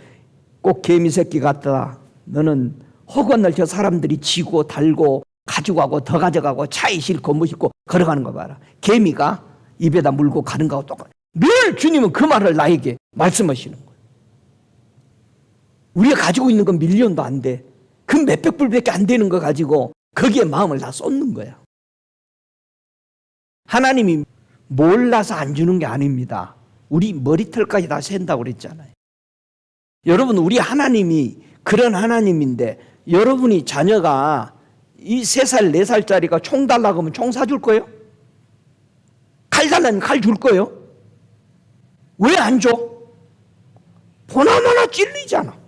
꼭 개미 새끼 같다. 너는 허건날 저 사람들이 지고 달고 가지고 가고 더 가져가고 차에 싣고 뭐 싣고 걸어가는 거 봐라. 거개미가 입에다 물고 가는 거하고 똑같아. 늘 주님은 그 말을 나에게 말씀하시는 거예요. 우리가 가지고 있는 건 밀리언도 안 돼. 그 몇백 불밖에 안 되는 거 가지고 거기에 마음을 다 쏟는 거야. 하나님이 몰라서 안 주는 게 아닙니다. 우리 머리털까지 다 샌다고 그랬잖아요. 여러분, 우리 하나님이 그런 하나님인데 여러분이 자녀가 이 3살, 4살짜리가 총 달라고 하면 총 사줄 거예요? 칼 달라면 칼 줄 거예요? 왜 안 줘? 보나마나 찔리잖아.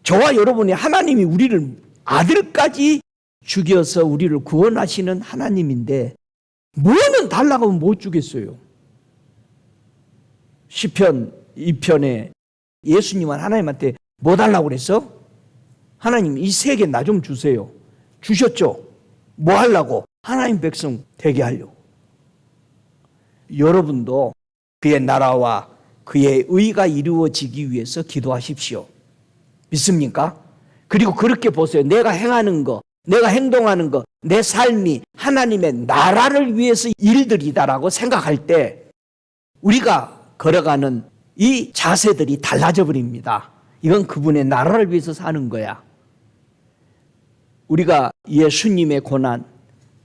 저와 여러분이 하나님이 우리를 아들까지 죽여서 우리를 구원하시는 하나님인데 뭐는 달라고 하면 못 주겠어요. 시편 2편에 예수님은 하나님한테 뭐 달라고 그랬어? 하나님 이 세계 나 좀 주세요. 주셨죠? 뭐 하려고? 하나님 백성 되게 하려고. 여러분도 그의 나라와 그의 의가 이루어지기 위해서 기도하십시오. 믿습니까? 그리고 그렇게 보세요. 내가 행하는 거, 내가 행동하는 거, 내 삶이 하나님의 나라를 위해서 일들이다라고 생각할 때 우리가 걸어가는 이 자세들이 달라져 버립니다. 이건 그분의 나라를 위해서 사는 거야. 우리가 예수님의 고난,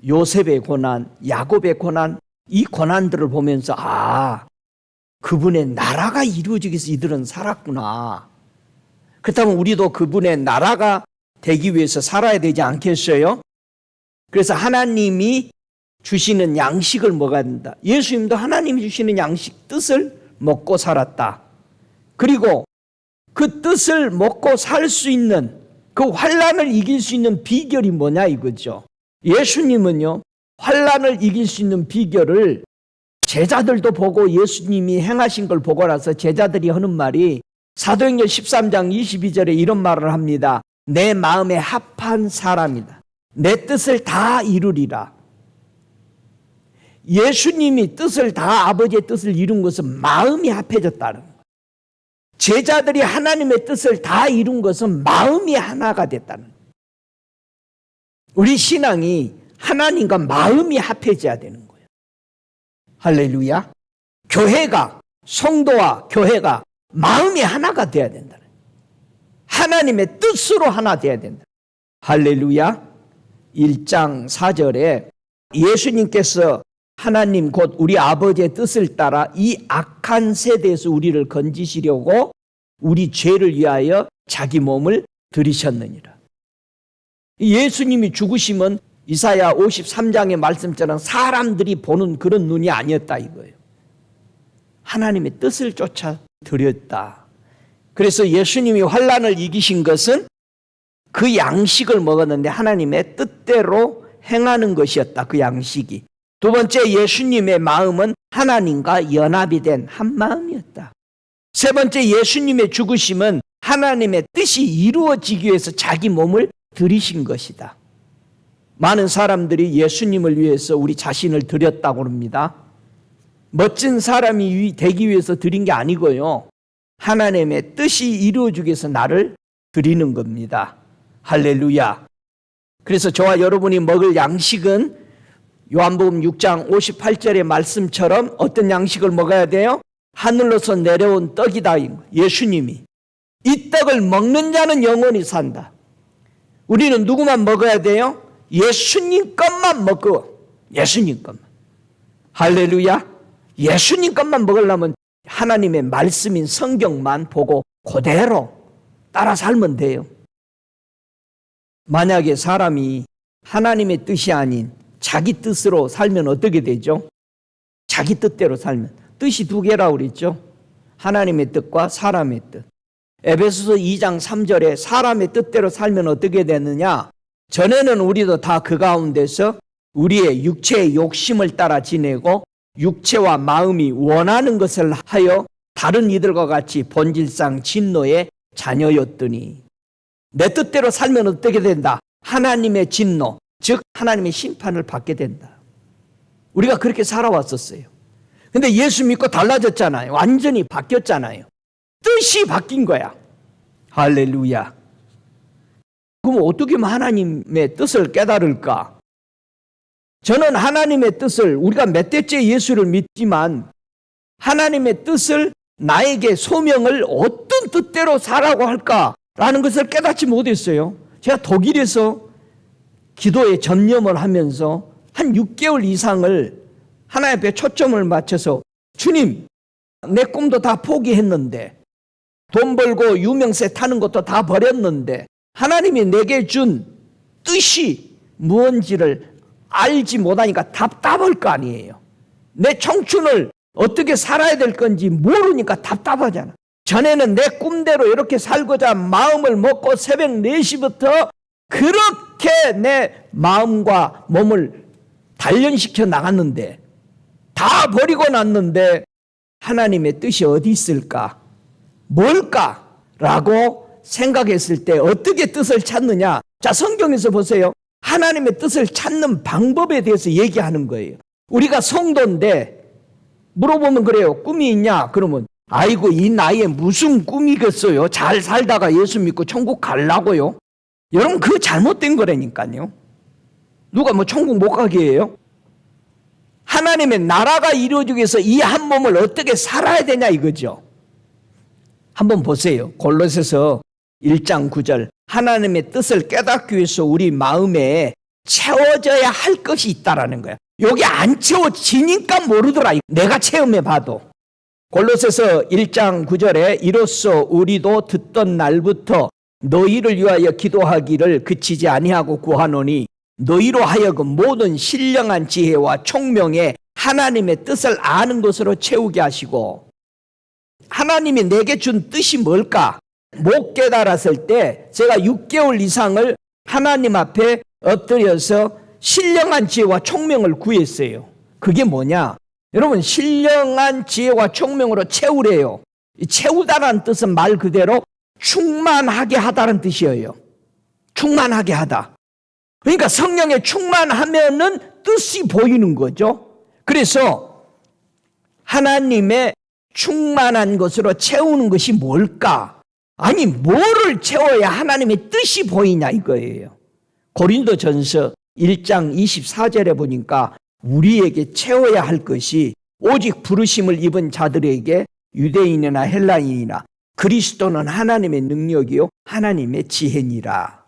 요셉의 고난, 야곱의 고난, 이 고난들을 보면서 그분의 나라가 이루어지기 위해서 이들은 살았구나. 그렇다면 우리도 그분의 나라가 되기 위해서 살아야 되지 않겠어요? 그래서 하나님이 주시는 양식을 먹어야 된다. 예수님도 하나님이 주시는 양식, 뜻을 먹고 살았다. 그리고 그 뜻을 먹고 살 수 있는, 그 환난을 이길 수 있는 비결이 뭐냐 이거죠. 예수님은요, 환난을 이길 수 있는 비결을 제자들도 보고 예수님이 행하신 걸 보고 나서 제자들이 하는 말이 사도행전 13장 22절에 이런 말을 합니다. 내 마음에 합한 사람이다. 내 뜻을 다 이루리라. 예수님이 뜻을 다, 아버지의 뜻을 이룬 것은 마음이 합해졌다는 거예요. 제자들이 하나님의 뜻을 다 이룬 것은 마음이 하나가 됐다는 거예요. 우리 신앙이 하나님과 마음이 합해져야 되는 거예요. 할렐루야. 교회가, 성도와 교회가 마음이 하나가 돼야 된다는 거예요. 하나님의 뜻으로 하나 돼야 된다. 할렐루야. 1장 4절에 예수님께서 하나님 곧 우리 아버지의 뜻을 따라 이 악한 세대에서 우리를 건지시려고 우리 죄를 위하여 자기 몸을 들이셨느니라. 예수님이 죽으심은 이사야 53장의 말씀처럼 사람들이 보는 그런 눈이 아니었다 이거예요. 하나님의 뜻을 쫓아 드렸다. 그래서 예수님이 환난을 이기신 것은 그 양식을 먹었는데 하나님의 뜻대로 행하는 것이었다. 그 양식이. 두 번째, 예수님의 마음은 하나님과 연합이 된 한 마음이었다. 세 번째, 예수님의 죽으심은 하나님의 뜻이 이루어지기 위해서 자기 몸을 들이신 것이다. 많은 사람들이 예수님을 위해서 우리 자신을 드렸다고 합니다. 멋진 사람이 되기 위해서 드린 게 아니고요. 하나님의 뜻이 이루어지기 위해서 나를 드리는 겁니다. 할렐루야. 그래서 저와 여러분이 먹을 양식은 요한복음 6장 58절의 말씀처럼 어떤 양식을 먹어야 돼요? 하늘로서 내려온 떡이다. 예수님이. 이 떡을 먹는 자는 영원히 산다. 우리는 누구만 먹어야 돼요? 예수님 것만 먹고, 예수님 것만. 할렐루야. 예수님 것만 먹으려면 하나님의 말씀인 성경만 보고 그대로 따라 살면 돼요. 만약에 사람이 하나님의 뜻이 아닌 자기 뜻으로 살면 어떻게 되죠? 자기 뜻대로 살면. 뜻이 두 개라고 그랬죠. 하나님의 뜻과 사람의 뜻. 에베소서 2장 3절에 사람의 뜻대로 살면 어떻게 되느냐? 전에는 우리도 다 그 가운데서 우리의 육체의 욕심을 따라 지내고 육체와 마음이 원하는 것을 하여 다른 이들과 같이 본질상 진노의 자녀였더니 내 뜻대로 살면 어떻게 된다? 하나님의 진노, 즉 하나님의 심판을 받게 된다. 우리가 그렇게 살아왔었어요. 근데 예수 믿고 달라졌잖아요. 완전히 바뀌었잖아요. 뜻이 바뀐 거야. 할렐루야. 그럼 어떻게 하나님의 뜻을 깨달을까? 저는 하나님의 뜻을, 우리가 몇 대째 예수를 믿지만 하나님의 뜻을 나에게 소명을 어떤 뜻대로 살라고 할까라는 것을 깨닫지 못했어요. 제가 독일에서 기도에 전념을 하면서 한 6개월 이상을 하나님 앞에 초점을 맞춰서 주님, 내 꿈도 다 포기했는데 돈 벌고 유명세 타는 것도 다 버렸는데 하나님이 내게 준 뜻이 무엇인지를 알지 못하니까 답답할 거 아니에요. 내 청춘을 어떻게 살아야 될 건지 모르니까 답답하잖아. 전에는 내 꿈대로 이렇게 살고자 마음을 먹고 새벽 4시부터 그렇게 내 마음과 몸을 단련시켜 나갔는데 다 버리고 났는데 하나님의 뜻이 어디 있을까? 뭘까? 라고 생각했을 때 어떻게 뜻을 찾느냐? 자, 성경에서 보세요. 하나님의 뜻을 찾는 방법에 대해서 얘기하는 거예요. 우리가 성도인데 물어보면 그래요. 꿈이 있냐? 그러면 아이고 이 나이에 무슨 꿈이겠어요? 잘 살다가 예수 믿고 천국 가려고요? 여러분 그거 잘못된 거라니까요. 누가 뭐 천국 못 가게 해요? 하나님의 나라가 이루어지기 위해서 이 한 몸을 어떻게 살아야 되냐 이거죠. 한번 보세요. 골로새서 1장 9절. 하나님의 뜻을 깨닫기 위해서 우리 마음에 채워져야 할 것이 있다라는 거야. 여기 안 채워지니까 모르더라. 내가 체험해 봐도. 골로새서 1장 9절에 이로써 우리도 듣던 날부터 너희를 위하여 기도하기를 그치지 아니하고 구하노니 너희로 하여금 모든 신령한 지혜와 총명에 하나님의 뜻을 아는 것으로 채우게 하시고. 하나님이 내게 준 뜻이 뭘까? 못 깨달았을 때 제가 6개월 이상을 하나님 앞에 엎드려서 신령한 지혜와 총명을 구했어요. 그게 뭐냐? 여러분 신령한 지혜와 총명으로 채우래요. 채우다라는 뜻은 말 그대로 충만하게 하다는 뜻이에요. 충만하게 하다. 그러니까 성령에 충만하면은 뜻이 보이는 거죠. 그래서 하나님의 충만한 것으로 채우는 것이 뭘까? 아니 뭐를 채워야 하나님의 뜻이 보이냐 이거예요. 고린도전서 1장 24절에 보니까 우리에게 채워야 할 것이 오직 부르심을 입은 자들에게 유대인이나 헬라인이나 그리스도는 하나님의 능력이요 하나님의 지혜니라.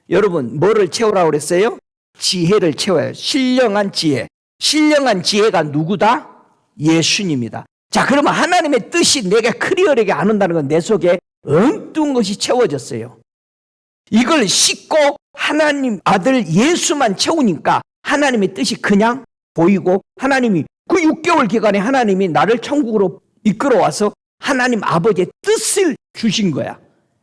여러분 뭐를 채우라고 그랬어요? 지혜를 채워요. 신령한 지혜. 신령한 지혜가 누구다? 예수님이다. 자, 그러면 하나님의 뜻이 내게 클리어하게 안 온다는 건 내 속에 엉뚱한 것이 채워졌어요. 이걸 싣고 하나님 아들 예수만 채우니까 하나님의 뜻이 그냥 보이고, 하나님이 그 6개월 기간에 하나님이 나를 천국으로 이끌어와서 하나님 아버지의 뜻을 주신 거야.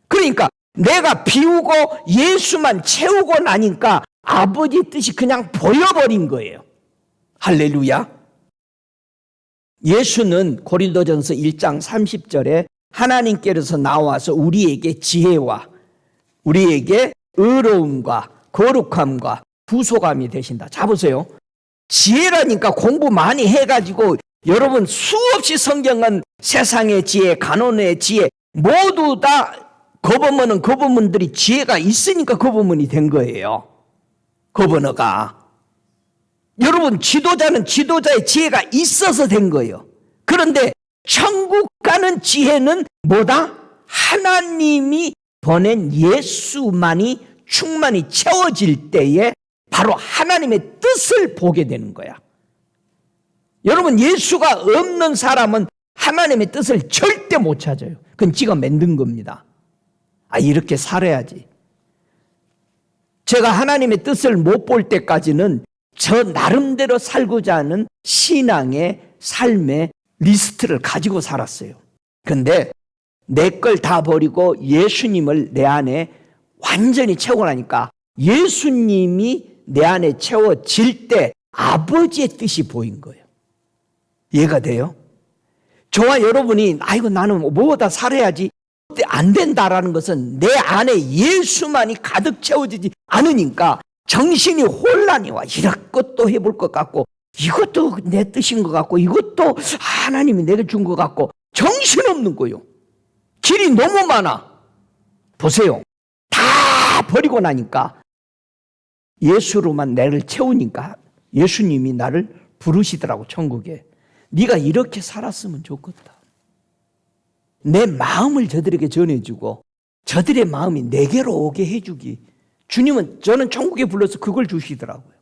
그러니까 내가 비우고 예수만 채우고 나니까 아버지의 뜻이 그냥 보여버린 거예요. 할렐루야. 예수는 고린도전서 1장 30절에 하나님께서 나와서 우리에게 지혜와 우리에게 의로움과 거룩함과 구속함이 되신다. 자, 보세요. 지혜라니까 공부 많이 해가지고 여러분 수없이 성경은 세상의 지혜, 간혼의 지혜 모두 다 거버문은 거버문들이 지혜가 있으니까 거버문이 된 거예요. 거버너가. 여러분 지도자는 지도자의 지혜가 있어서 된 거예요. 그런데 천국 가는 지혜는 뭐다? 하나님이 보낸 예수만이 충만히 채워질 때에 바로 하나님의 뜻을 보게 되는 거야. 여러분 예수가 없는 사람은 하나님의 뜻을 절대 못 찾아요. 그건 지가 만든 겁니다. 아, 이렇게 살아야지. 제가 하나님의 뜻을 못 볼 때까지는 저 나름대로 살고자 하는 신앙의 삶의 리스트를 가지고 살았어요. 근데 내 걸 다 버리고 예수님을 내 안에 완전히 채우고 나니까 예수님이 내 안에 채워질 때 아버지의 뜻이 보인 거예요. 이해가 돼요? 저와 여러분이 아이고 나는 뭐다 살아야지 안 된다라는 것은 내 안에 예수만이 가득 채워지지 않으니까 정신이 혼란이 와. 이것도 해볼 것 같고 이것도 내 뜻인 것 같고 이것도 하나님이 내게 준 것 같고 정신없는 거예요. 길이 너무 많아. 보세요. 다 버리고 나니까 예수로만 나를 채우니까 예수님이 나를 부르시더라고 천국에. 네가 이렇게 살았으면 좋겠다. 내 마음을 저들에게 전해주고 저들의 마음이 내게로 오게 해주기. 주님은 저는 천국에 불러서 그걸 주시더라고요.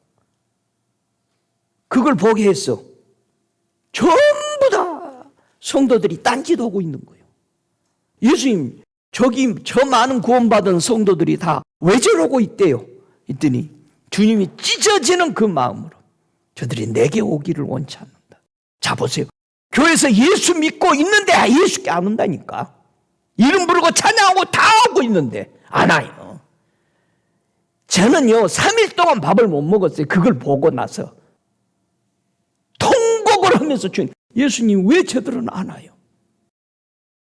그걸 보게 했어. 전부 다 성도들이 딴짓하고 있는 거예요. 예수님 저기 저 많은 구원받은 성도들이 다 왜 저러고 있대요. 했더니 주님이 찢어지는 그 마음으로 저들이 내게 오기를 원치 않는다. 자 보세요. 교회에서 예수 믿고 있는데 예수께 안 온다니까. 이름 부르고 찬양하고 다 하고 있는데 안 와요. 저는요 3일 동안 밥을 못 먹었어요. 그걸 보고 나서 통곡을 하면서 주님, 예수님 왜 저들은 안 와요?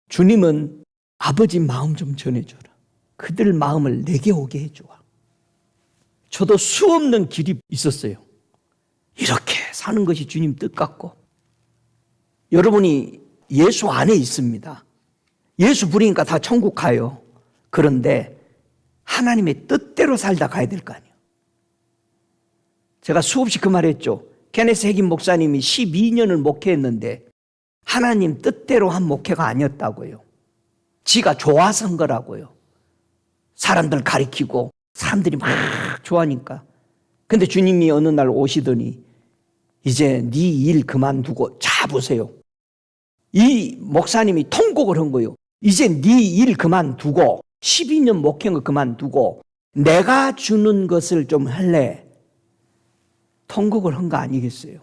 주님은 아버지 마음 좀 전해줘라. 그들 마음을 내게 오게 해줘. 저도 수없는 길이 있었어요. 이렇게 사는 것이 주님 뜻 같고. 여러분이 예수 안에 있습니다. 예수 부르니까 다 천국 가요. 그런데 하나님의 뜻대로 살다 가야 될 거 아니에요. 제가 수없이 그 말했죠. 케네스 해긴 목사님이 12년을 목회했는데 하나님 뜻대로 한 목회가 아니었다고요. 지가 좋아서 한 거라고요. 사람들 가리키고 사람들이 막 좋아하니까. 근데 주님이 어느 날 오시더니 이제 네 일 그만두고 자 보세요. 이 목사님이 통곡을 한 거예요. 이제 네 일 그만두고 12년 목회한 거 그만두고 내가 주는 것을 좀 할래. 통곡을 한 거 아니겠어요?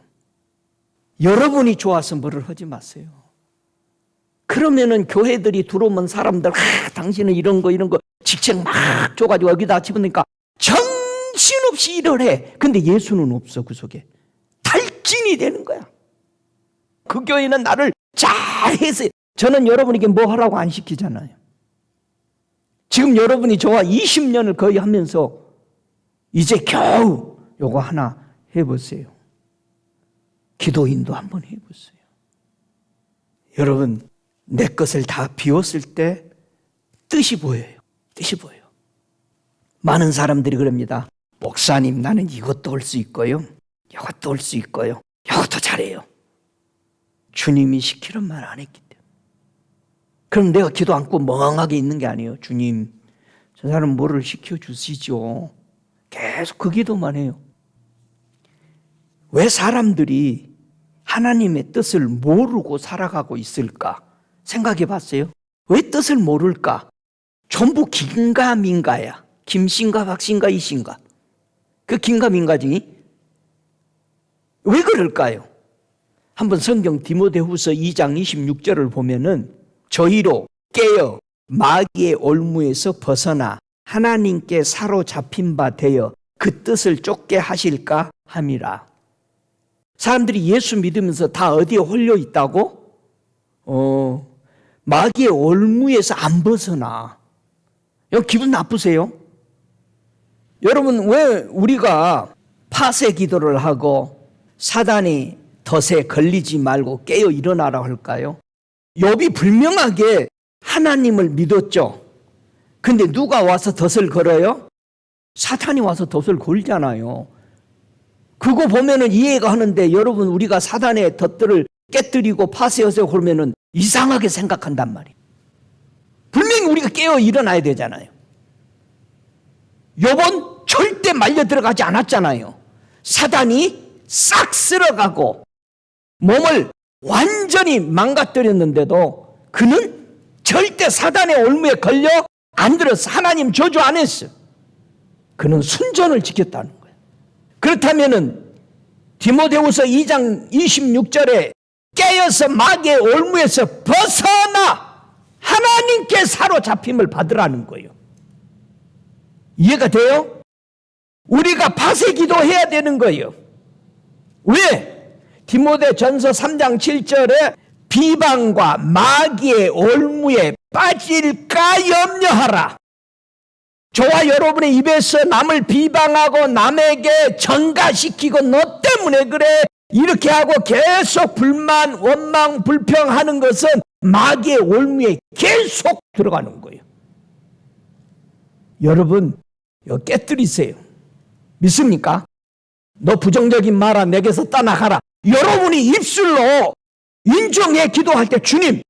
여러분이 좋아서 뭐를 하지 마세요. 그러면은 교회들이 들어오면 사람들 당신은 이런 거 직책 막 줘가지고 여기다 집어넣으니까 정신없이 일을 해. 근데 예수는 없어. 그 속에 탈진이 되는 거야. 그 교회는 나를 잘해서 저는 여러분에게 뭐 하라고 안 시키잖아요. 지금 여러분이 저와 20년을 거의 하면서 이제 겨우 요거 하나 해보세요. 기도인도 한번 해보세요. 여러분 내 것을 다 비웠을 때 뜻이 보여요. 뜻이 보여요. 많은 사람들이 그럽니다. 목사님 나는 이것도 할 수 있고요. 이것도 할 수 있고요. 이것도 잘해요. 주님이 시키는 말 안 했기 때문에. 그럼 내가 기도 안고 멍하게 있는 게 아니에요. 주님, 저 사람 뭐를 시켜주시죠. 계속 그 기도만 해요. 왜 사람들이 하나님의 뜻을 모르고 살아가고 있을까? 생각해 봤어요? 왜 뜻을 모를까? 전부 긴가민가야. 김신가, 박신가, 이신가. 그 긴가민가지. 왜 그럴까요? 한번 성경 디모데후서 2장 26절을 보면은 저희로 깨어 마귀의 올무에서 벗어나 하나님께 사로잡힌 바 되어 그 뜻을 쫓게 하실까 함이라. 사람들이 예수 믿으면서 다 어디에 홀려 있다고? 마귀의 올무에서 안 벗어나. 여러분 기분 나쁘세요? 여러분 왜 우리가 파쇄 기도를 하고 사단이 덫에 걸리지 말고 깨어 일어나라 할까요? 욥이 분명하게 하나님을 믿었죠. 근데 누가 와서 덫을 걸어요? 사탄이 와서 덫을 걸잖아요. 그거 보면은 이해가 하는데 여러분 우리가 사단의 덫들을 깨뜨리고 파쇄하세요 그러면은 이상하게 생각한단 말이에요. 분명히 우리가 깨어 일어나야 되잖아요. 욥은 절대 말려 들어가지 않았잖아요. 사단이 싹 쓸어가고 몸을 완전히 망가뜨렸는데도 그는 절대 사단의 올무에 걸려 안 들었어. 하나님 저주 안 했어. 그는 순전을 지켰다는 거예요. 그렇다면은 디모데후서 2장 26절에 깨어서 마귀의 올무에서 벗어나 하나님께 사로잡힘을 받으라는 거예요. 이해가 돼요? 우리가 파쇄 기도해야 되는 거예요. 왜? 디모데전서 3장 7절에 비방과 마귀의 올무에 빠질까 염려하라. 저와 여러분의 입에서 남을 비방하고 남에게 전가시키고 너 때문에 그래 이렇게 하고 계속 불만, 원망, 불평하는 것은 마귀의 올무에 계속 들어가는 거예요. 여러분 이거 깨뜨리세요. 믿습니까? 너 부정적인 말아 내게서 떠나가라. 여러분이 입술로 인정해 기도할 때 주님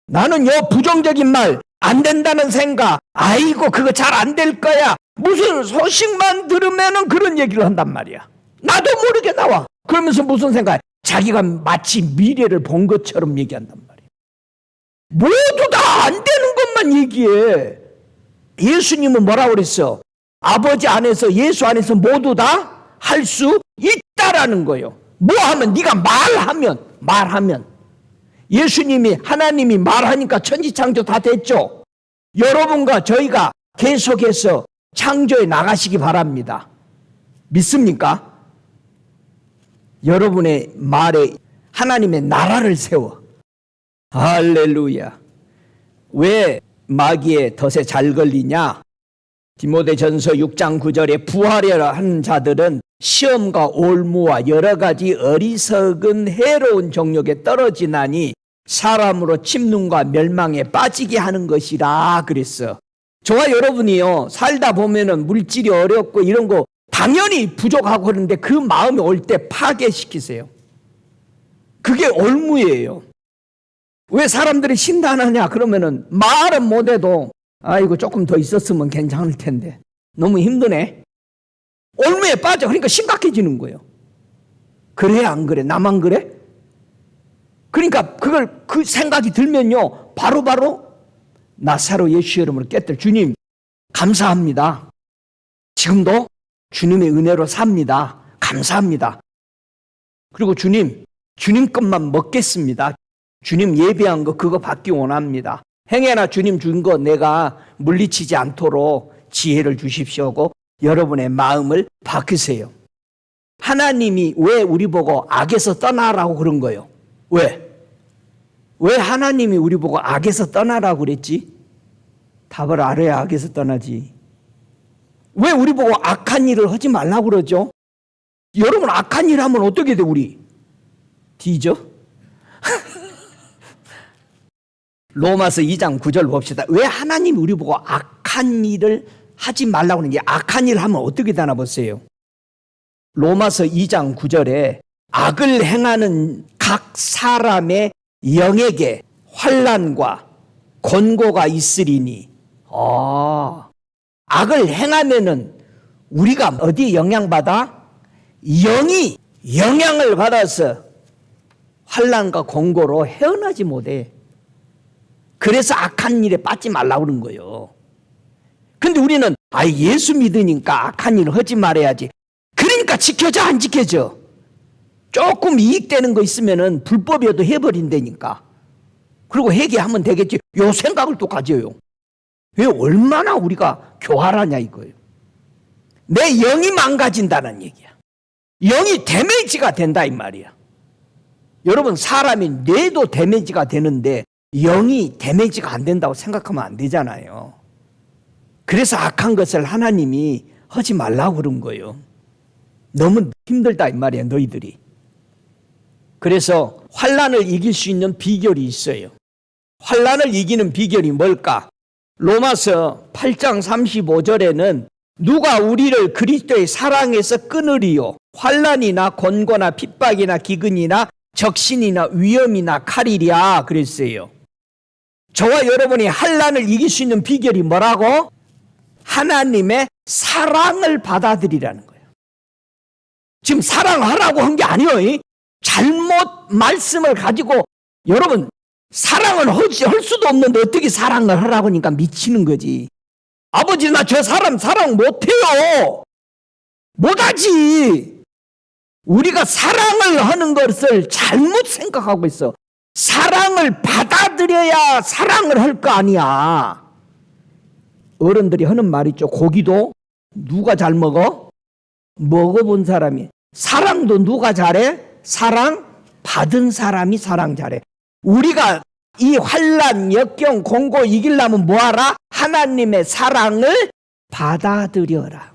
나는 요 부정적인 말 안 된다는 생각 아이고 그거 잘 안 될 거야 무슨 소식만 들으면은 그런 얘기를 한단 말이야. 나도 모르게 나와. 그러면서 무슨 생각? 자기가 마치 미래를 본 것처럼 얘기한단 말이야. 모두 다 안 되는 것만 얘기해. 예수님은 뭐라고 그랬어? 아버지 안에서 예수 안에서 모두 다 할 수 있다라는 거예요. 뭐 하면? 네가 말하면 예수님이 하나님이 말하니까 천지창조 다 됐죠. 여러분과 저희가 계속해서 창조에 나가시기 바랍니다. 믿습니까? 여러분의 말에 하나님의 나라를 세워. 할렐루야. 왜 마귀의 덫에 잘 걸리냐? 디모데전서 6장 9절에 부하려 하는 자들은 시험과 올무와 여러 가지 어리석은 해로운 정욕에 떨어지나니 사람으로 침눈과 멸망에 빠지게 하는 것이라 그랬어. 저와 여러분이요 살다 보면은 물질이 어렵고 이런 거 당연히 부족하고 그러는데 그 마음이 올 때 파괴시키세요. 그게 올무예요. 왜 사람들이 신단하냐 그러면은 말은 못해도 아이고 조금 더 있었으면 괜찮을 텐데 너무 힘드네. 올무에 빠져. 그러니까 심각해지는 거예요. 그래 안 그래? 나만 그래? 그러니까 그 생각이 들면요 바로바로 나사로 예수 이름으로 깨뜨려. 주님 감사합니다. 지금도 주님의 은혜로 삽니다. 감사합니다. 그리고 주님 것만 먹겠습니다. 주님 예배한 거 그거 받기 원합니다. 행여나 주님 준 거 내가 물리치지 않도록 지혜를 주십시오고 여러분의 마음을 바꾸세요. 하나님이 왜 우리 보고 악에서 떠나라고 그런 거예요? 왜 하나님이 우리 보고 악에서 떠나라고 그랬지? 답을 알아야 악에서 떠나지. 왜 우리 보고 악한 일을 하지 말라고 그러죠? 여러분 악한 일 하면 어떻게 돼 우리? 뒤져? 로마서 2장 9절 봅시다. 왜 하나님이 우리 보고 악한 일을 하지 말라고 하는 게 악한 일을 하면 어떻게 되나 보세요. 로마서 2장 9절에 악을 행하는 각 사람의 영에게 환난과 권고가 있으리니. 악을 행하면은 우리가 어디 영향받아? 영이 영향을 받아서 환난과 권고로 헤어나지 못해. 그래서 악한 일에 빠지지 말라고 그런 거예요. 근데 우리는 예수 믿으니까 악한 일을 하지 말아야지. 그러니까 지켜져 안 지켜져? 조금 이익되는 거 있으면은 불법이어도 해버린다니까. 그리고 회개하면 되겠지. 요 생각을 또 가져요. 왜 얼마나 우리가 교활하냐 이거예요. 내 영이 망가진다는 얘기야. 영이 데미지가 된다 이 말이야. 여러분 사람이 뇌도 데미지가 되는데 영이 데미지가 안 된다고 생각하면 안 되잖아요. 그래서 악한 것을 하나님이 하지 말라고 그런 거예요. 너무 힘들다 이 말이야 너희들이. 그래서 환난을 이길 수 있는 비결이 있어요. 환난을 이기는 비결이 뭘까? 로마서 8장 35절에는 누가 우리를 그리스도의 사랑에서 끊으리요? 환난이나 권고나 핍박이나 기근이나 적신이나 위험이나 칼이랴 그랬어요. 저와 여러분이 환난을 이길 수 있는 비결이 뭐라고? 하나님의 사랑을 받아들이라는 거예요. 지금 사랑하라고 한 게 아니에요. 잘못 말씀을 가지고 여러분 사랑을 할 수도 없는데 어떻게 사랑을 하라고 하니까 미치는 거지. 아버지 나 저 사람 사랑 못해요. 못하지. 우리가 사랑을 하는 것을 잘못 생각하고 있어. 사랑을 받아들여야 사랑을 할 거 아니야. 어른들이 하는 말 있죠. 고기도 누가 잘 먹어? 먹어본 사람이. 사랑도 누가 잘해? 사랑 받은 사람이 사랑 잘해. 우리가 이 환난, 역경, 공고 이기려면 뭐하라? 하나님의 사랑을 받아들여라.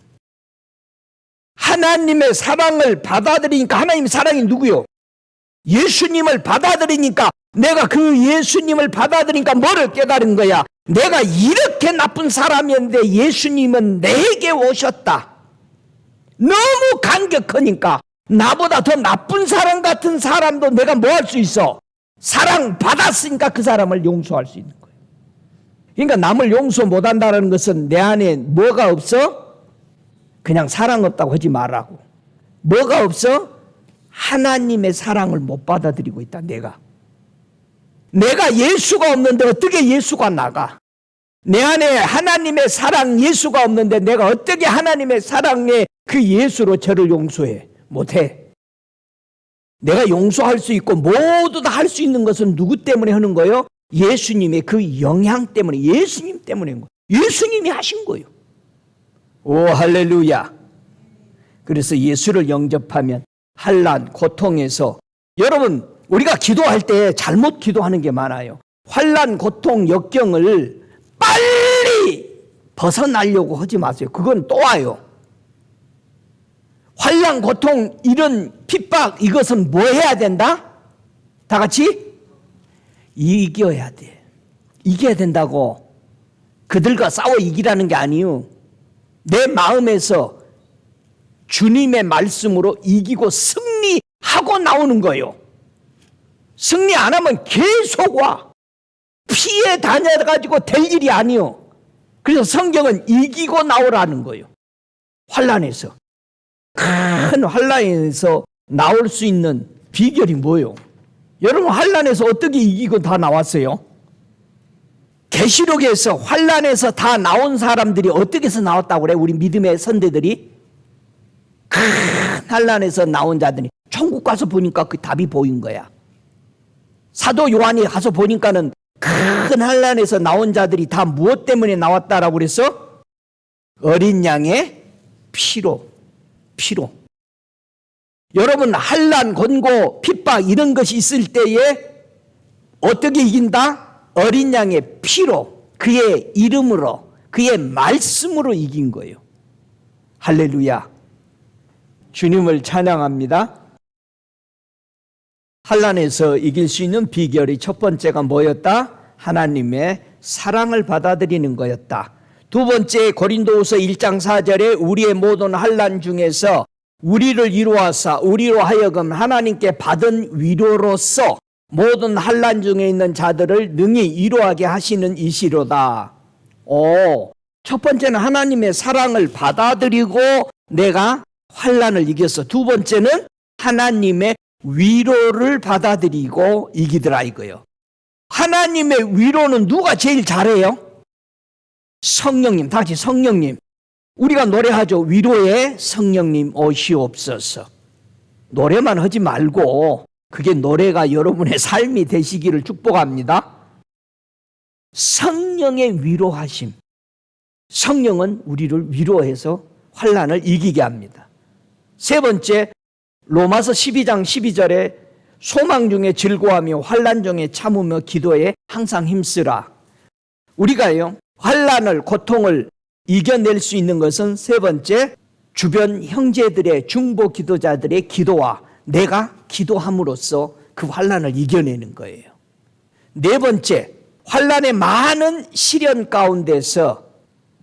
하나님의 사랑을 받아들이니까 하나님의 사랑이 누구요? 예수님을 받아들이니까 내가 그 예수님을 받아들이니까 뭐를 깨달은 거야? 내가 이렇게 나쁜 사람이었는데 예수님은 내게 오셨다. 너무 감격하니까 나보다 더 나쁜 사람 같은 사람도 내가 뭐 할 수 있어? 사랑 받았으니까 그 사람을 용서할 수 있는 거예요. 그러니까 남을 용서 못한다는 것은 내 안에 뭐가 없어? 그냥 사랑 없다고 하지 말라고. 뭐가 없어? 하나님의 사랑을 못 받아들이고 있다. 내가 예수가 없는데 어떻게 예수가 나가? 내 안에 하나님의 사랑 예수가 없는데 내가 어떻게 하나님의 사랑에 그 예수로 저를 용서해? 못해. 내가 용서할 수 있고 모두 다 할 수 있는 것은 누구 때문에 하는 거예요? 예수님의 그 영향 때문에, 예수님 때문에 하는 거예요. 예수님이 하신 거예요. 오 할렐루야. 그래서 예수를 영접하면 환난, 고통에서 여러분 우리가 기도할 때 잘못 기도하는 게 많아요. 환난, 고통, 역경을 빨리 벗어나려고 하지 마세요. 그건 또 와요. 환난, 고통, 이런 핍박 이것은 뭐 해야 된다? 다 같이 이겨야 돼. 이겨야 된다고. 그들과 싸워 이기라는 게 아니요. 내 마음에서 주님의 말씀으로 이기고 승리하고 나오는 거예요. 승리 안 하면 계속 와. 피해 다녀가지고 될 일이 아니요. 그래서 성경은 이기고 나오라는 거예요. 환난에서. 큰 환난에서 나올 수 있는 비결이 뭐예요? 여러분 환난에서 어떻게 이기고 다 나왔어요? 계시록에서 환난에서 다 나온 사람들이 어떻게 해서 나왔다고 그래? 우리 믿음의 선대들이 큰 환난에서 나온 자들이 천국 가서 보니까 그 답이 보인 거야. 사도 요한이 가서 보니까는 큰 환난에서 나온 자들이 다 무엇 때문에 나왔다라고 그래서 어린 양의 피로. 여러분 환난, 권고, 핍박 이런 것이 있을 때에 어떻게 이긴다? 어린 양의 피로, 그의 이름으로, 그의 말씀으로 이긴 거예요. 할렐루야. 주님을 찬양합니다. 환난에서 이길 수 있는 비결이 첫 번째가 뭐였다? 하나님의 사랑을 받아들이는 거였다. 두 번째 고린도후서 1장 4절에 우리의 모든 환난 중에서 우리를 이루어서 우리로 하여금 하나님께 받은 위로로서 모든 환난 중에 있는 자들을 능히 위로하게 하시는 이시로다. 첫 번째는 하나님의 사랑을 받아들이고 내가 환난을 이겼어. 두 번째는 하나님의 위로를 받아들이고 이기더라 이거요. 하나님의 위로는 누가 제일 잘해요? 성령님. 다 같이 성령님. 우리가 노래하죠. 위로의 성령님 오시옵소서. 노래만 하지 말고 그게 노래가 여러분의 삶이 되시기를 축복합니다. 성령의 위로하심. 성령은 우리를 위로해서 환난을 이기게 합니다. 세 번째, 로마서 12장 12절에 소망 중에 즐거워하며 환난 중에 참으며 기도에 항상 힘쓰라. 우리가요, 환난을, 고통을 이겨낼 수 있는 것은 세 번째, 주변 형제들의 중보 기도자들의 기도와 내가 기도함으로써 그 환난을 이겨내는 거예요. 네 번째, 환난의 많은 시련 가운데서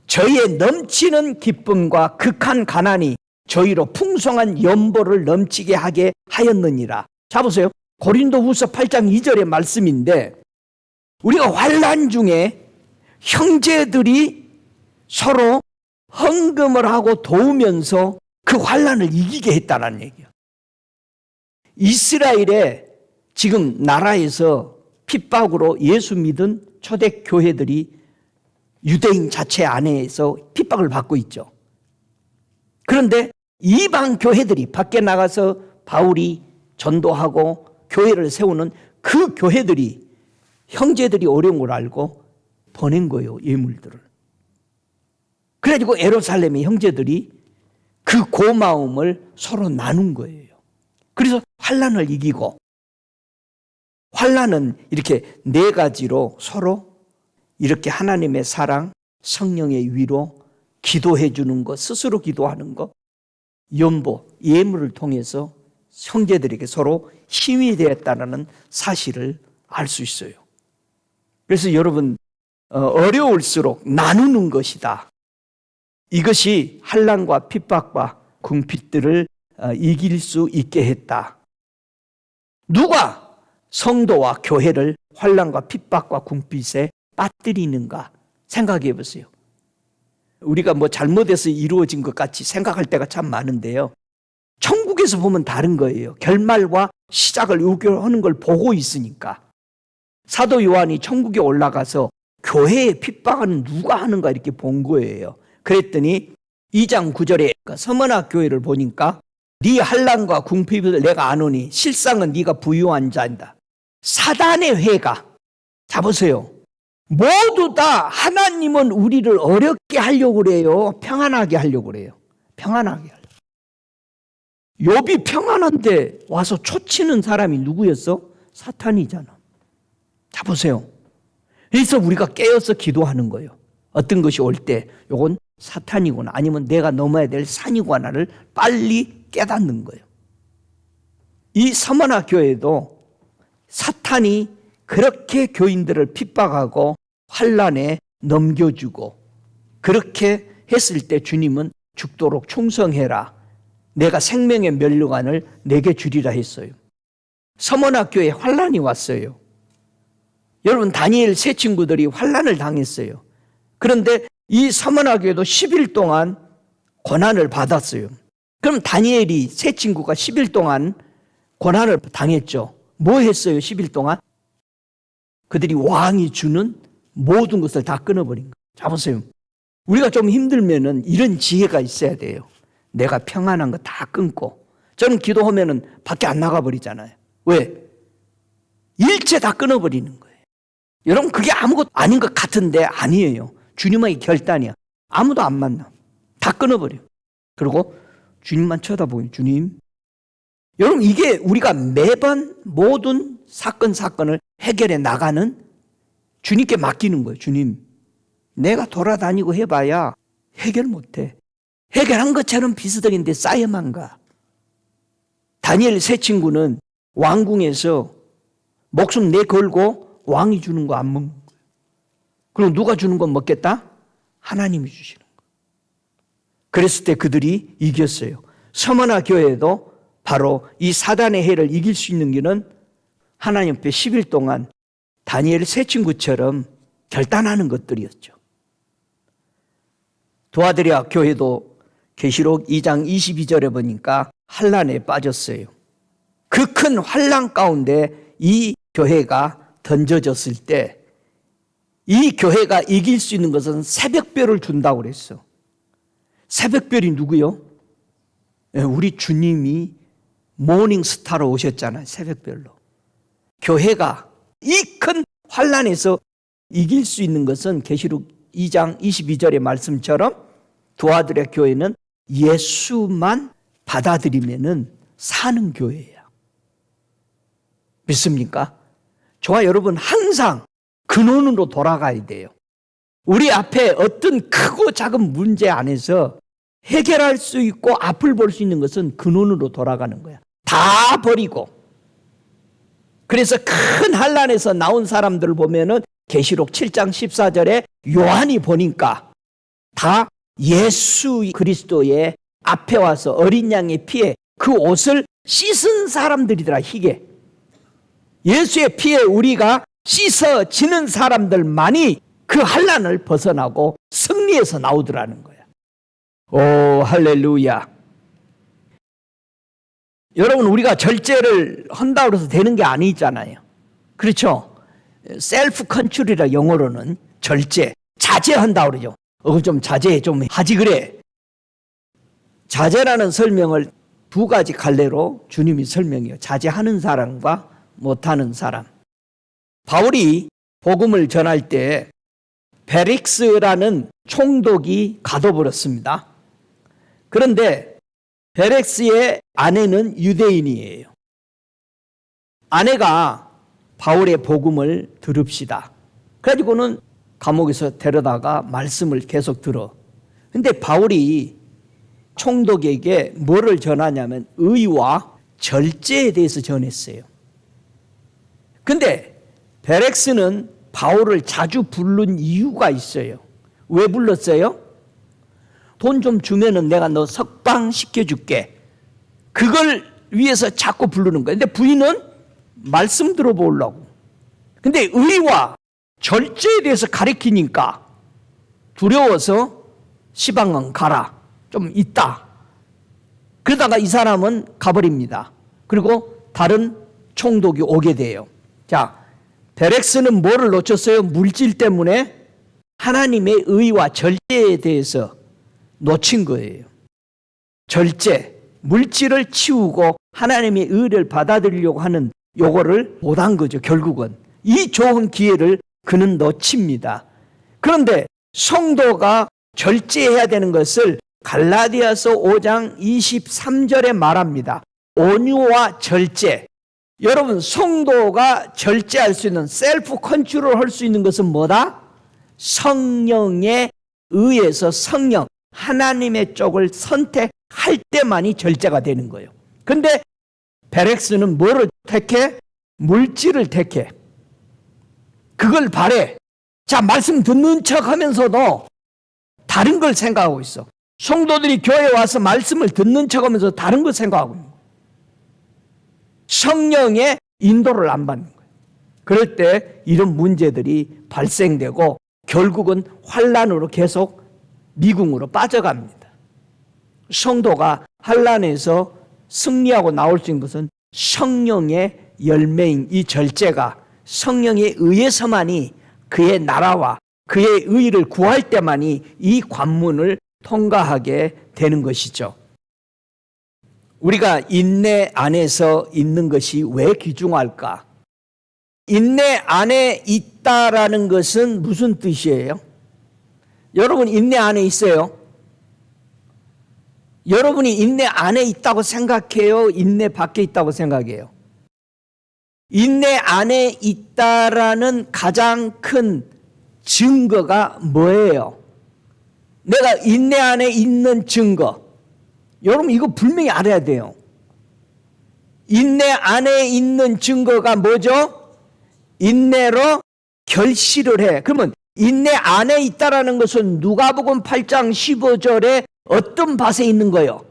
저희의 넘치는 기쁨과 극한 가난이 저희로 풍성한 연보를 넘치게 하게 하였느니라. 자 보세요. 고린도후서 8장 2절의 말씀인데 우리가 환난 중에 형제들이 서로 헌금을 하고 도우면서 그 환난을 이기게 했다는 얘기예요. 이스라엘의 지금 나라에서 핍박으로 예수 믿은 초대 교회들이 유대인 자체 안에서 핍박을 받고 있죠. 그런데 이방 교회들이 밖에 나가서 바울이 전도하고 교회를 세우는 그 교회들이 형제들이 어려운 걸 알고 보낸 거예요. 예물들을. 그래가지고 예루살렘의 형제들이 그 고마움을 서로 나눈 거예요. 그래서 환난을 이기고, 환난은 이렇게 네 가지로 서로 이렇게 하나님의 사랑, 성령의 위로, 기도해 주는 것, 스스로 기도하는 것, 연보, 예물을 통해서 형제들에게 서로 힘이 되었다는 사실을 알 수 있어요. 그래서 여러분, 어려울수록 나누는 것이다. 이것이 환난과 핍박과 궁핍들을 이길 수 있게 했다. 누가 성도와 교회를 환난과 핍박과 궁핍에 빠뜨리는가 생각해 보세요. 우리가 뭐 잘못해서 이루어진 것 같이 생각할 때가 참 많은데요. 천국에서 보면 다른 거예요. 결말과 시작을 요구하는 걸 보고 있으니까. 사도 요한이 천국에 올라가서 교회의 핍박은 누가 하는가 이렇게 본 거예요. 그랬더니 2장 9절에 서머나 교회를 보니까 네 환난과 궁핍을 내가 아노니 실상은 네가 부유한 자인다. 사단의 회가, 자 보세요. 모두 다 하나님은 우리를 어렵게 하려고 그래요. 평안하게 하려고 그래요. 평안하게 하려고. 욥이 평안한데 와서 초치는 사람이 누구였어? 사탄이잖아. 자 보세요. 그래서 우리가 깨어서 기도하는 거예요. 어떤 것이 올 때 이건 사탄이구나, 아니면 내가 넘어야 될 산이구나를 빨리 깨닫는 거예요. 이 서머나 교회도 사탄이 그렇게 교인들을 핍박하고 환난에 넘겨주고 그렇게 했을 때 주님은 죽도록 충성해라. 내가 생명의 면류관을 내게 주리라 했어요. 서머나 교회에 환난이 왔어요. 여러분, 다니엘 세 친구들이 환난을 당했어요. 그런데 이 서머나 교회도 10일 동안 고난을 받았어요. 그럼 다니엘이 세 친구가 10일 동안 고난을 당했죠. 뭐 했어요? 10일 동안? 그들이 왕이 주는 모든 것을 다 끊어버린 거예요. 자 보세요. 우리가 좀 힘들면은 이런 지혜가 있어야 돼요. 내가 평안한 거 다 끊고. 저는 기도하면은 밖에 안 나가버리잖아요. 왜? 일체 다 끊어버리는 거예요. 여러분, 그게 아무것도 아닌 것 같은데 아니에요. 주님의 결단이야. 아무도 안 만나. 다 끊어버려. 그리고 주님만 쳐다보요. 주님. 여러분, 이게 우리가 매번 모든 사건을 해결해 나가는 주님께 맡기는 거예요. 주님, 내가 돌아다니고 해봐야 해결 못해. 해결한 것처럼 비스덕인데 쌓여만 가. 다니엘 세 친구는 왕궁에서 목숨 내걸고 왕이 주는 거 안 먹는 거예요. 그럼 누가 주는 건 먹겠다? 하나님이 주시는 거예요. 그랬을 때 그들이 이겼어요. 서머나 교회도 바로 이 사단의 해를 이길 수 있는 길은 하나님 앞에 10일 동안 다니엘 세 친구처럼 결단하는 것들이었죠. 도아드리아 교회도 계시록 2장 22절에 보니까 환란에 빠졌어요. 그 큰 환란 가운데 이 교회가 던져졌을 때 이 교회가 이길 수 있는 것은 새벽별을 준다고 그랬어. 새벽별이 누구요? 우리 주님이 모닝스타로 오셨잖아요. 새벽별로. 교회가 이 큰 환란에서 이길 수 있는 것은 계시록 2장 22절의 말씀처럼 도아드리아 교회는 예수만 받아들이면은 사는 교회예요. 믿습니까? 저와 여러분 항상 근원으로 돌아가야 돼요. 우리 앞에 어떤 크고 작은 문제 안에서 해결할 수 있고 앞을 볼 수 있는 것은 근원으로 돌아가는 거야. 다 버리고. 그래서 큰 환란에서 나온 사람들을 보면은 계시록 7장 14절에 요한이 보니까 다 예수 그리스도의 앞에 와서 어린 양의 피에 그 옷을 씻은 사람들이더라. 희게 예수의 피에 우리가 씻어지는 사람들만이 그 환란을 벗어나고 승리해서 나오더라는 거야. 오, 할렐루야. 여러분, 우리가 절제를 한다고 해서 되는 게 아니잖아요. 그렇죠? 셀프 컨트롤이라 영어로는 절제, 자제한다고 그러죠. 좀 자제 좀 하지 그래. 자제라는 설명을 두 가지 갈래로 주님이 설명해요. 자제하는 사람과 못하는 사람. 바울이 복음을 전할 때 베릭스라는 총독이 가둬버렸습니다. 그런데 베렉스의 아내는 유대인이에요. 아내가 바울의 복음을 들읍시다. 그래가지고는 감옥에서 데려다가 말씀을 계속 들어. 근데 바울이 총독에게 뭐를 전하냐면 의와 절제에 대해서 전했어요. 근데 베렉스는 바울을 자주 부른 이유가 있어요. 왜 불렀어요? 돈 좀 주면은 내가 너 석방 시켜줄게. 그걸 위해서 자꾸 부르는 거예요. 근데 부인은 말씀 들어보려고. 근데 의와 절제에 대해서 가르치니까 두려워서 시방은 가라. 좀 있다. 그러다가 이 사람은 가버립니다. 그리고 다른 총독이 오게 돼요. 자, 베렉스는 뭐를 놓쳤어요? 물질 때문에 하나님의 의와 절제에 대해서 놓친 거예요. 절제, 물질을 치우고 하나님의 의를 받아들이려고 하는 요거를 못한 거죠. 결국은 이 좋은 기회를 그는 놓칩니다. 그런데 성도가 절제해야 되는 것을 갈라디아서 5장 23절에 말합니다. 온유와 절제. 여러분, 성도가 절제할 수 있는, 셀프 컨트롤 할 수 있는 것은 뭐다? 성령에 의해서 성령, 하나님의 쪽을 선택할 때만이 절제가 되는 거예요. 근데 베렉스는 뭐를 택해? 물질을 택해. 그걸 바래. 자, 말씀 듣는 척 하면서도 다른 걸 생각하고 있어. 성도들이 교회에 와서 말씀을 듣는 척 하면서 다른 걸 생각하고 있는 거예요. 성령의 인도를 안 받는 거예요. 그럴 때 이런 문제들이 발생되고 결국은 환란으로 계속 미궁으로 빠져갑니다. 성도가 환란에서 승리하고 나올 수 있는 것은 성령의 열매인 이 절제가 성령에 의해서만이 그의 나라와 그의 의를 구할 때만이 이 관문을 통과하게 되는 것이죠. 우리가 인내 안에서 있는 것이 왜 귀중할까? 인내 안에 있다라는 것은 무슨 뜻이에요? 여러분 인내 안에 있어요? 여러분이 인내 안에 있다고 생각해요? 인내 밖에 있다고 생각해요? 인내 안에 있다라는 가장 큰 증거가 뭐예요? 내가 인내 안에 있는 증거. 여러분 이거 분명히 알아야 돼요. 인내 안에 있는 증거가 뭐죠? 인내로 결실을 해. 그러면 인내 안에 있다라는 것은 누가복음 8장 15절에 어떤 밭에 있는 거예요?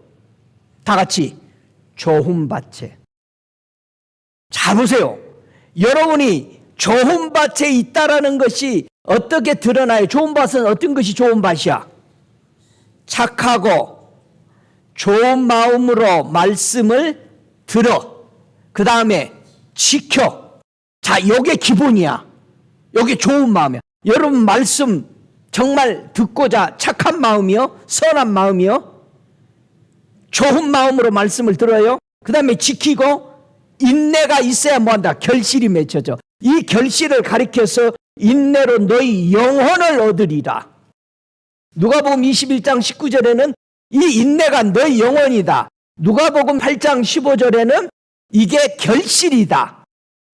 다 같이 좋은 밭에. 잘 보세요. 여러분이 좋은 밭에 있다라는 것이 어떻게 드러나요? 좋은 밭은 어떤 것이 좋은 밭이야? 착하고 좋은 마음으로 말씀을 들어. 그 다음에 지켜. 자, 요게 기본이야. 요게 좋은 마음이야. 여러분 말씀 정말 듣고자 착한 마음이요? 선한 마음이요? 좋은 마음으로 말씀을 들어요. 그 다음에 지키고 인내가 있어야 뭐한다? 결실이 맺혀져. 이 결실을 가리켜서 인내로 너희 영혼을 얻으리라. 누가복음 21장 19절에는 이 인내가 너희 영혼이다. 누가복음 8장 15절에는 이게 결실이다.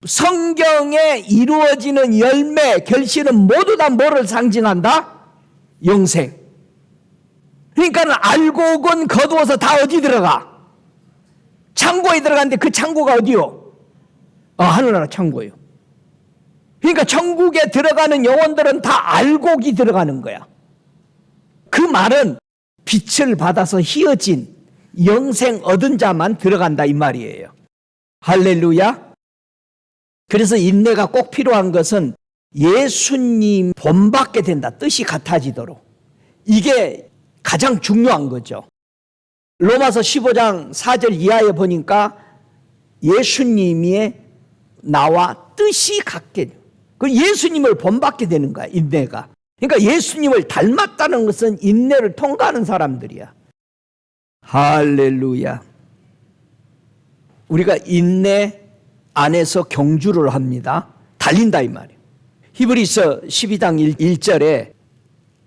성경에 이루어지는 열매, 결실은 모두 다 뭐를 상징한다? 영생. 그러니까 알곡은 거두어서 다 어디 들어가? 창고에 들어가는데 그 창고가 어디요? 하늘나라 창고예요. 그러니까 천국에 들어가는 영혼들은 다 알곡이 들어가는 거야. 그 말은 빛을 받아서 희어진 영생 얻은 자만 들어간다 이 말이에요. 할렐루야. 그래서 인내가 꼭 필요한 것은 예수님 본받게 된다. 뜻이 같아지도록. 이게 가장 중요한 거죠. 로마서 15장 4절 이하에 보니까 예수님이 나와 뜻이 같게, 그 예수님을 본받게 되는 거야, 인내가. 그러니까 예수님을 닮았다는 것은 인내를 통과하는 사람들이야. 할렐루야. 우리가 인내 안에서 경주를 합니다. 달린다 이 말이에요. 히브리서 12장 1절에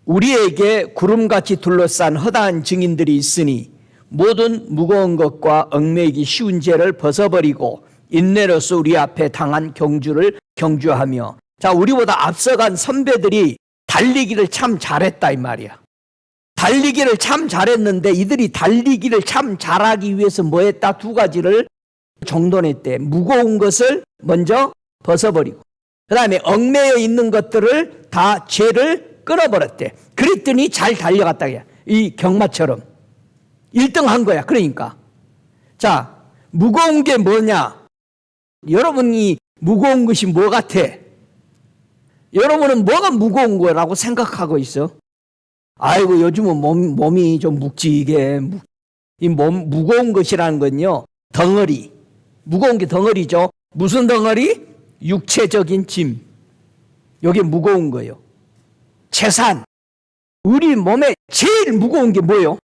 우리에게 구름같이 둘러싼 허다한 증인들이 있으니 모든 무거운 것과 얽매이기 쉬운 죄를 벗어버리고 인내로서 우리 앞에 당한 경주를 경주하며. 자, 우리보다 앞서간 선배들이 달리기를 참 잘했다 이 말이야. 달리기를 참 잘했는데 이들이 달리기를 참 잘하기 위해서 뭐 했다? 두 가지를 정돈했대. 무거운 것을 먼저 벗어버리고 그 다음에 얽매여 있는 것들을 다 죄를 끊어버렸대. 그랬더니 잘 달려갔다. 이 경마처럼 1등 한 거야. 그러니까 자, 무거운 게 뭐냐? 여러분이 무거운 것이 뭐 같아? 여러분은 뭐가 무거운 거라고 생각하고 있어? 아이고 요즘은 몸이 좀 묵직해. 이 몸 무거운 것이라는 건요, 덩어리. 무거운 게 덩어리죠. 무슨 덩어리? 육체적인 짐. 이게 무거운 거예요. 재산. 우리 몸에 제일 무거운 게 뭐예요?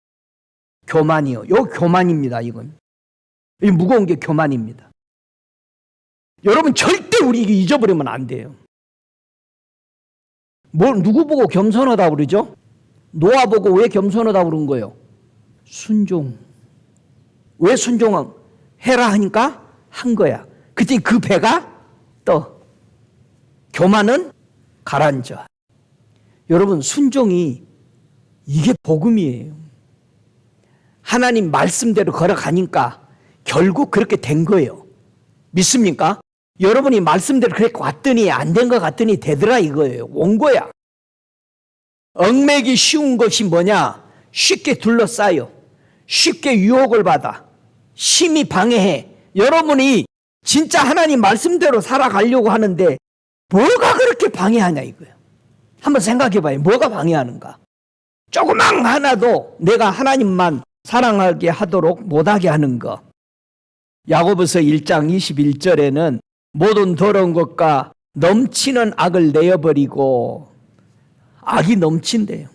교만이요. 요 교만입니다. 이건. 이 무거운 게 교만입니다. 여러분 절대 우리 이게 잊어버리면 안 돼요. 누구 보고 겸손하다 그러죠? 노아 보고 왜 겸손하다 그런 거예요? 순종. 왜 순종해라 하니까 한 거야. 그때 그 배가 떠. 교만은 가라앉아. 여러분 순종이 이게 복음이에요. 하나님 말씀대로 걸어가니까 결국 그렇게 된 거예요. 믿습니까? 여러분이 말씀대로 그렇게 왔더니 안 된 것 같더니 되더라 이거예요. 온 거야. 얽매기 쉬운 것이 뭐냐? 쉽게 둘러싸여. 쉽게 유혹을 받아. 심히 방해해. 여러분이 진짜 하나님 말씀대로 살아가려고 하는데 뭐가 그렇게 방해하냐 이거예요. 한번 생각해 봐요. 뭐가 방해하는가? 조그만 하나도 내가 하나님만 사랑하게 하도록 못하게 하는 거. 야고보서 1장 21절에는 모든 더러운 것과 넘치는 악을 내어버리고, 악이 넘친대요.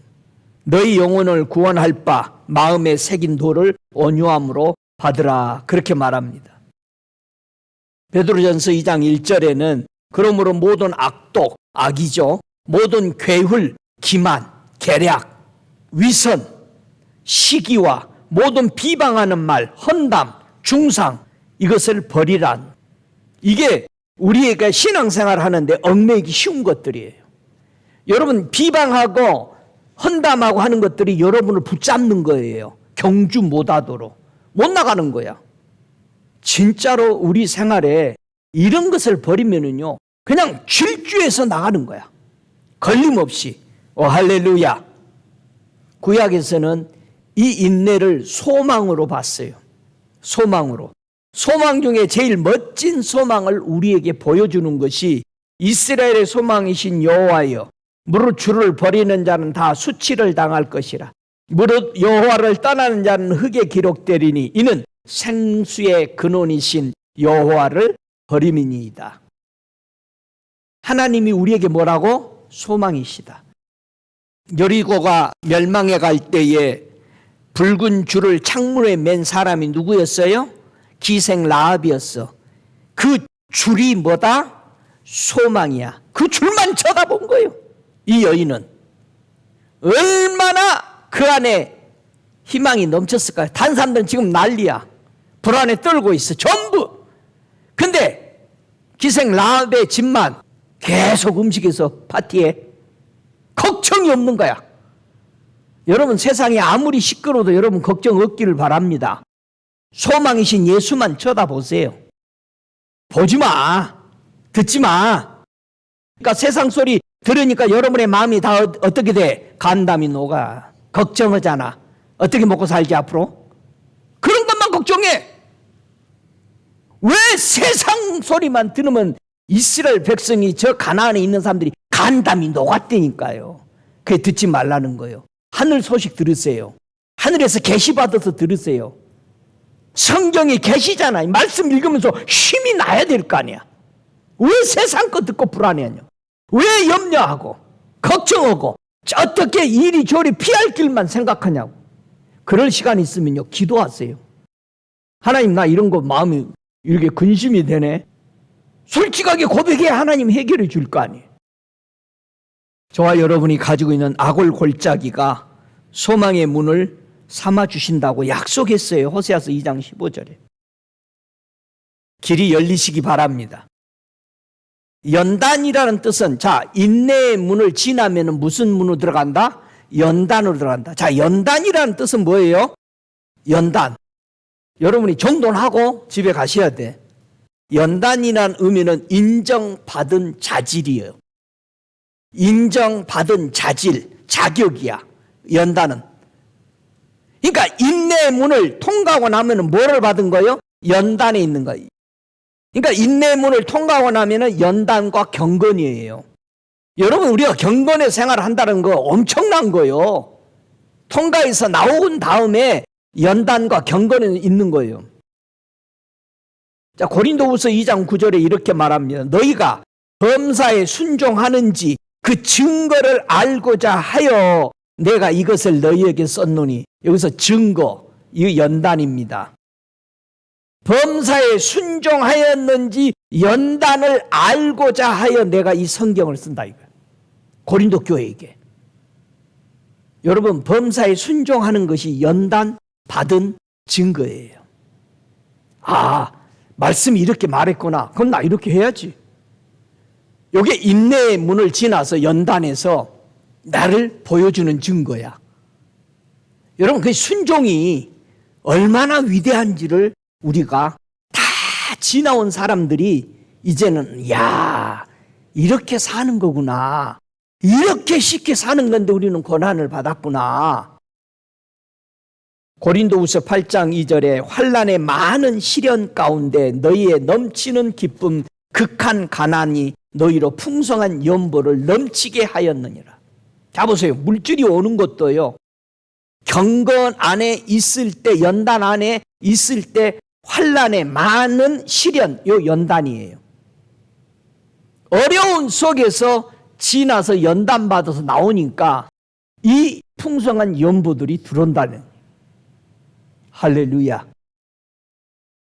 너희 영혼을 구원할 바 마음에 새긴 돌을 온유함으로 받으라. 그렇게 말합니다. 베드로전서 2장 1절에는 그러므로 모든 악독, 악이죠. 모든 괴훌, 기만, 계략, 위선, 시기와 모든 비방하는 말, 헌담, 중상, 이것을 버리란. 이게 우리가 신앙생활 하는데 얽매이기 쉬운 것들이에요. 여러분 비방하고 헌담하고 하는 것들이 여러분을 붙잡는 거예요. 경주 못하도록. 못 나가는 거야. 진짜로 우리 생활에 이런 것을 버리면은요, 그냥 질주해서 나가는 거야. 걸림없이. 할렐루야. 구약에서는 이 인내를 소망으로 봤어요. 소망으로. 소망 중에 제일 멋진 소망을 우리에게 보여주는 것이 이스라엘의 소망이신 여호와여, 무릇 주를 버리는 자는 다 수치를 당할 것이라. 무릇 여호와를 떠나는 자는 흙에 기록되리니 이는 생수의 근원이신 여호와를 버림이니이다. 하나님이 우리에게 뭐라고? 소망이시다. 여리고가 멸망해 갈 때에 붉은 줄을 창문에 맨 사람이 누구였어요? 기생 라합이었어. 그 줄이 뭐다? 소망이야. 그 줄만 쳐다본 거예요. 이 여인은 얼마나 그 안에 희망이 넘쳤을까요? 다른 사람들은 지금 난리야. 불안에 떨고 있어. 전부. 근데 기생 라합의 집만 계속 음식해서 파티에 걱정이 없는 거야. 여러분, 세상이 아무리 시끄러워도 여러분 걱정 없기를 바랍니다. 소망이신 예수만 쳐다보세요. 보지 마. 듣지 마. 그러니까 세상 소리 들으니까 여러분의 마음이 다 어떻게 돼? 간담이 녹아. 걱정하잖아. 어떻게 먹고 살지 앞으로? 그런 것만 걱정해. 왜 세상 소리만 들으면 이스라엘 백성이 저 가나안에 있는 사람들이 간담이 녹았다니까요. 그게 듣지 말라는 거예요. 하늘 소식 들으세요. 하늘에서 계시 받아서 들으세요. 성경이 계시잖아요. 말씀 읽으면서 힘이 나야 될 거 아니야. 왜 세상 거 듣고 불안해하냐? 왜 염려하고 걱정하고 어떻게 이리저리 피할 길만 생각하냐고. 그럴 시간 있으면요, 기도하세요. 하나님, 나 이런 거 마음이 이렇게 근심이 되네. 솔직하게 고백해야 하나님 해결해 줄 거 아니에요. 저와 여러분이 가지고 있는 악을 골짜기가 소망의 문을 삼아주신다고 약속했어요. 호세아서 2장 15절에. 길이 열리시기 바랍니다. 연단이라는 뜻은, 자, 인내의 문을 지나면 무슨 문으로 들어간다? 연단으로 들어간다. 자, 연단이라는 뜻은 뭐예요? 연단. 여러분이 정돈하고 집에 가셔야 돼. 연단이라는 의미는 인정받은 자질이에요. 인정받은 자질, 자격이야. 연단은. 그러니까 인내의 문을 통과하고 나면 뭐를 받은 거예요? 연단에 있는 거예요. 그러니까 인내의 문을 통과하고 나면 연단과 경건이에요. 여러분, 우리가 경건의 생활을 한다는 거 엄청난 거예요. 통과해서 나온 다음에 연단과 경건이 있는 거예요. 자, 고린도후서 2장 9절에 이렇게 말합니다. 너희가 범사에 순종하는지 그 증거를 알고자 하여 내가 이것을 너희에게 썼노니. 여기서 증거, 이 연단입니다. 범사에 순종하였는지 연단을 알고자 하여 내가 이 성경을 쓴다 이거예요. 고린도 교회에게. 여러분, 범사에 순종하는 것이 연단 받은 증거예요. 아, 말씀이 이렇게 말했구나. 그럼 나 이렇게 해야지. 이게 인내의 문을 지나서 연단해서 나를 보여주는 증거야. 여러분, 그 순종이 얼마나 위대한지를 우리가 다 지나온 사람들이 이제는, 야, 이렇게 사는 거구나. 이렇게 쉽게 사는 건데 우리는 고난을 받았구나. 고린도후서 8장 2절에 환난의 많은 시련 가운데 너희의 넘치는 기쁨 극한 가난이 너희로 풍성한 연보를 넘치게 하였느니라. 자, 보세요. 물질이 오는 것도요, 경건 안에 있을 때, 연단 안에 있을 때 환난의 많은 시련, 요 연단이에요. 어려운 속에서 지나서 연단 받아서 나오니까 이 풍성한 연보들이 들어온다는. 할렐루야.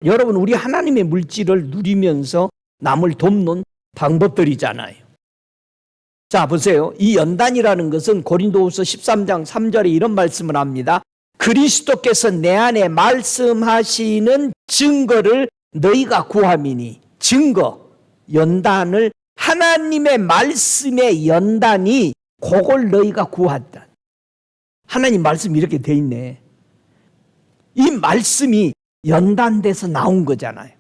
여러분, 우리 하나님의 물질을 누리면서 남을 돕는 방법들이잖아요. 자, 보세요. 이 연단이라는 것은 고린도후서 13장 3절에 이런 말씀을 합니다. 그리스도께서 내 안에 말씀하시는 증거를 너희가 구함이니. 증거, 연단을, 하나님의 말씀의 연단이 그걸 너희가 구한다. 하나님 말씀이 이렇게 돼 있네. 이 말씀이 연단돼서 나온 거잖아요.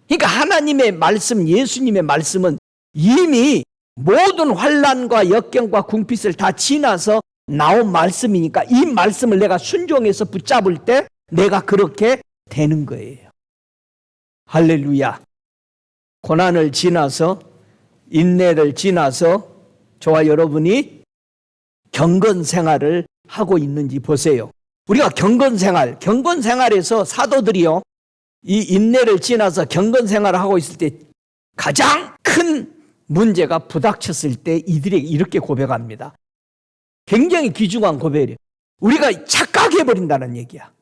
그러니까 하나님의 말씀, 예수님의 말씀은 이미 모든 환난과 역경과 궁핍을 다 지나서 나온 말씀이니까 이 말씀을 내가 순종해서 붙잡을 때 내가 그렇게 되는 거예요. 할렐루야. 고난을 지나서, 인내를 지나서 저와 여러분이 경건 생활을 하고 있는지 보세요. 우리가 경건 생활에서 사도들이요, 이 인내를 지나서 경건 생활을 하고 있을 때 가장 큰 문제가 부닥쳤을 때 이들에게 이렇게 고백합니다. 굉장히 귀중한 고백이에요. 우리가 착각해버린다는 얘기야.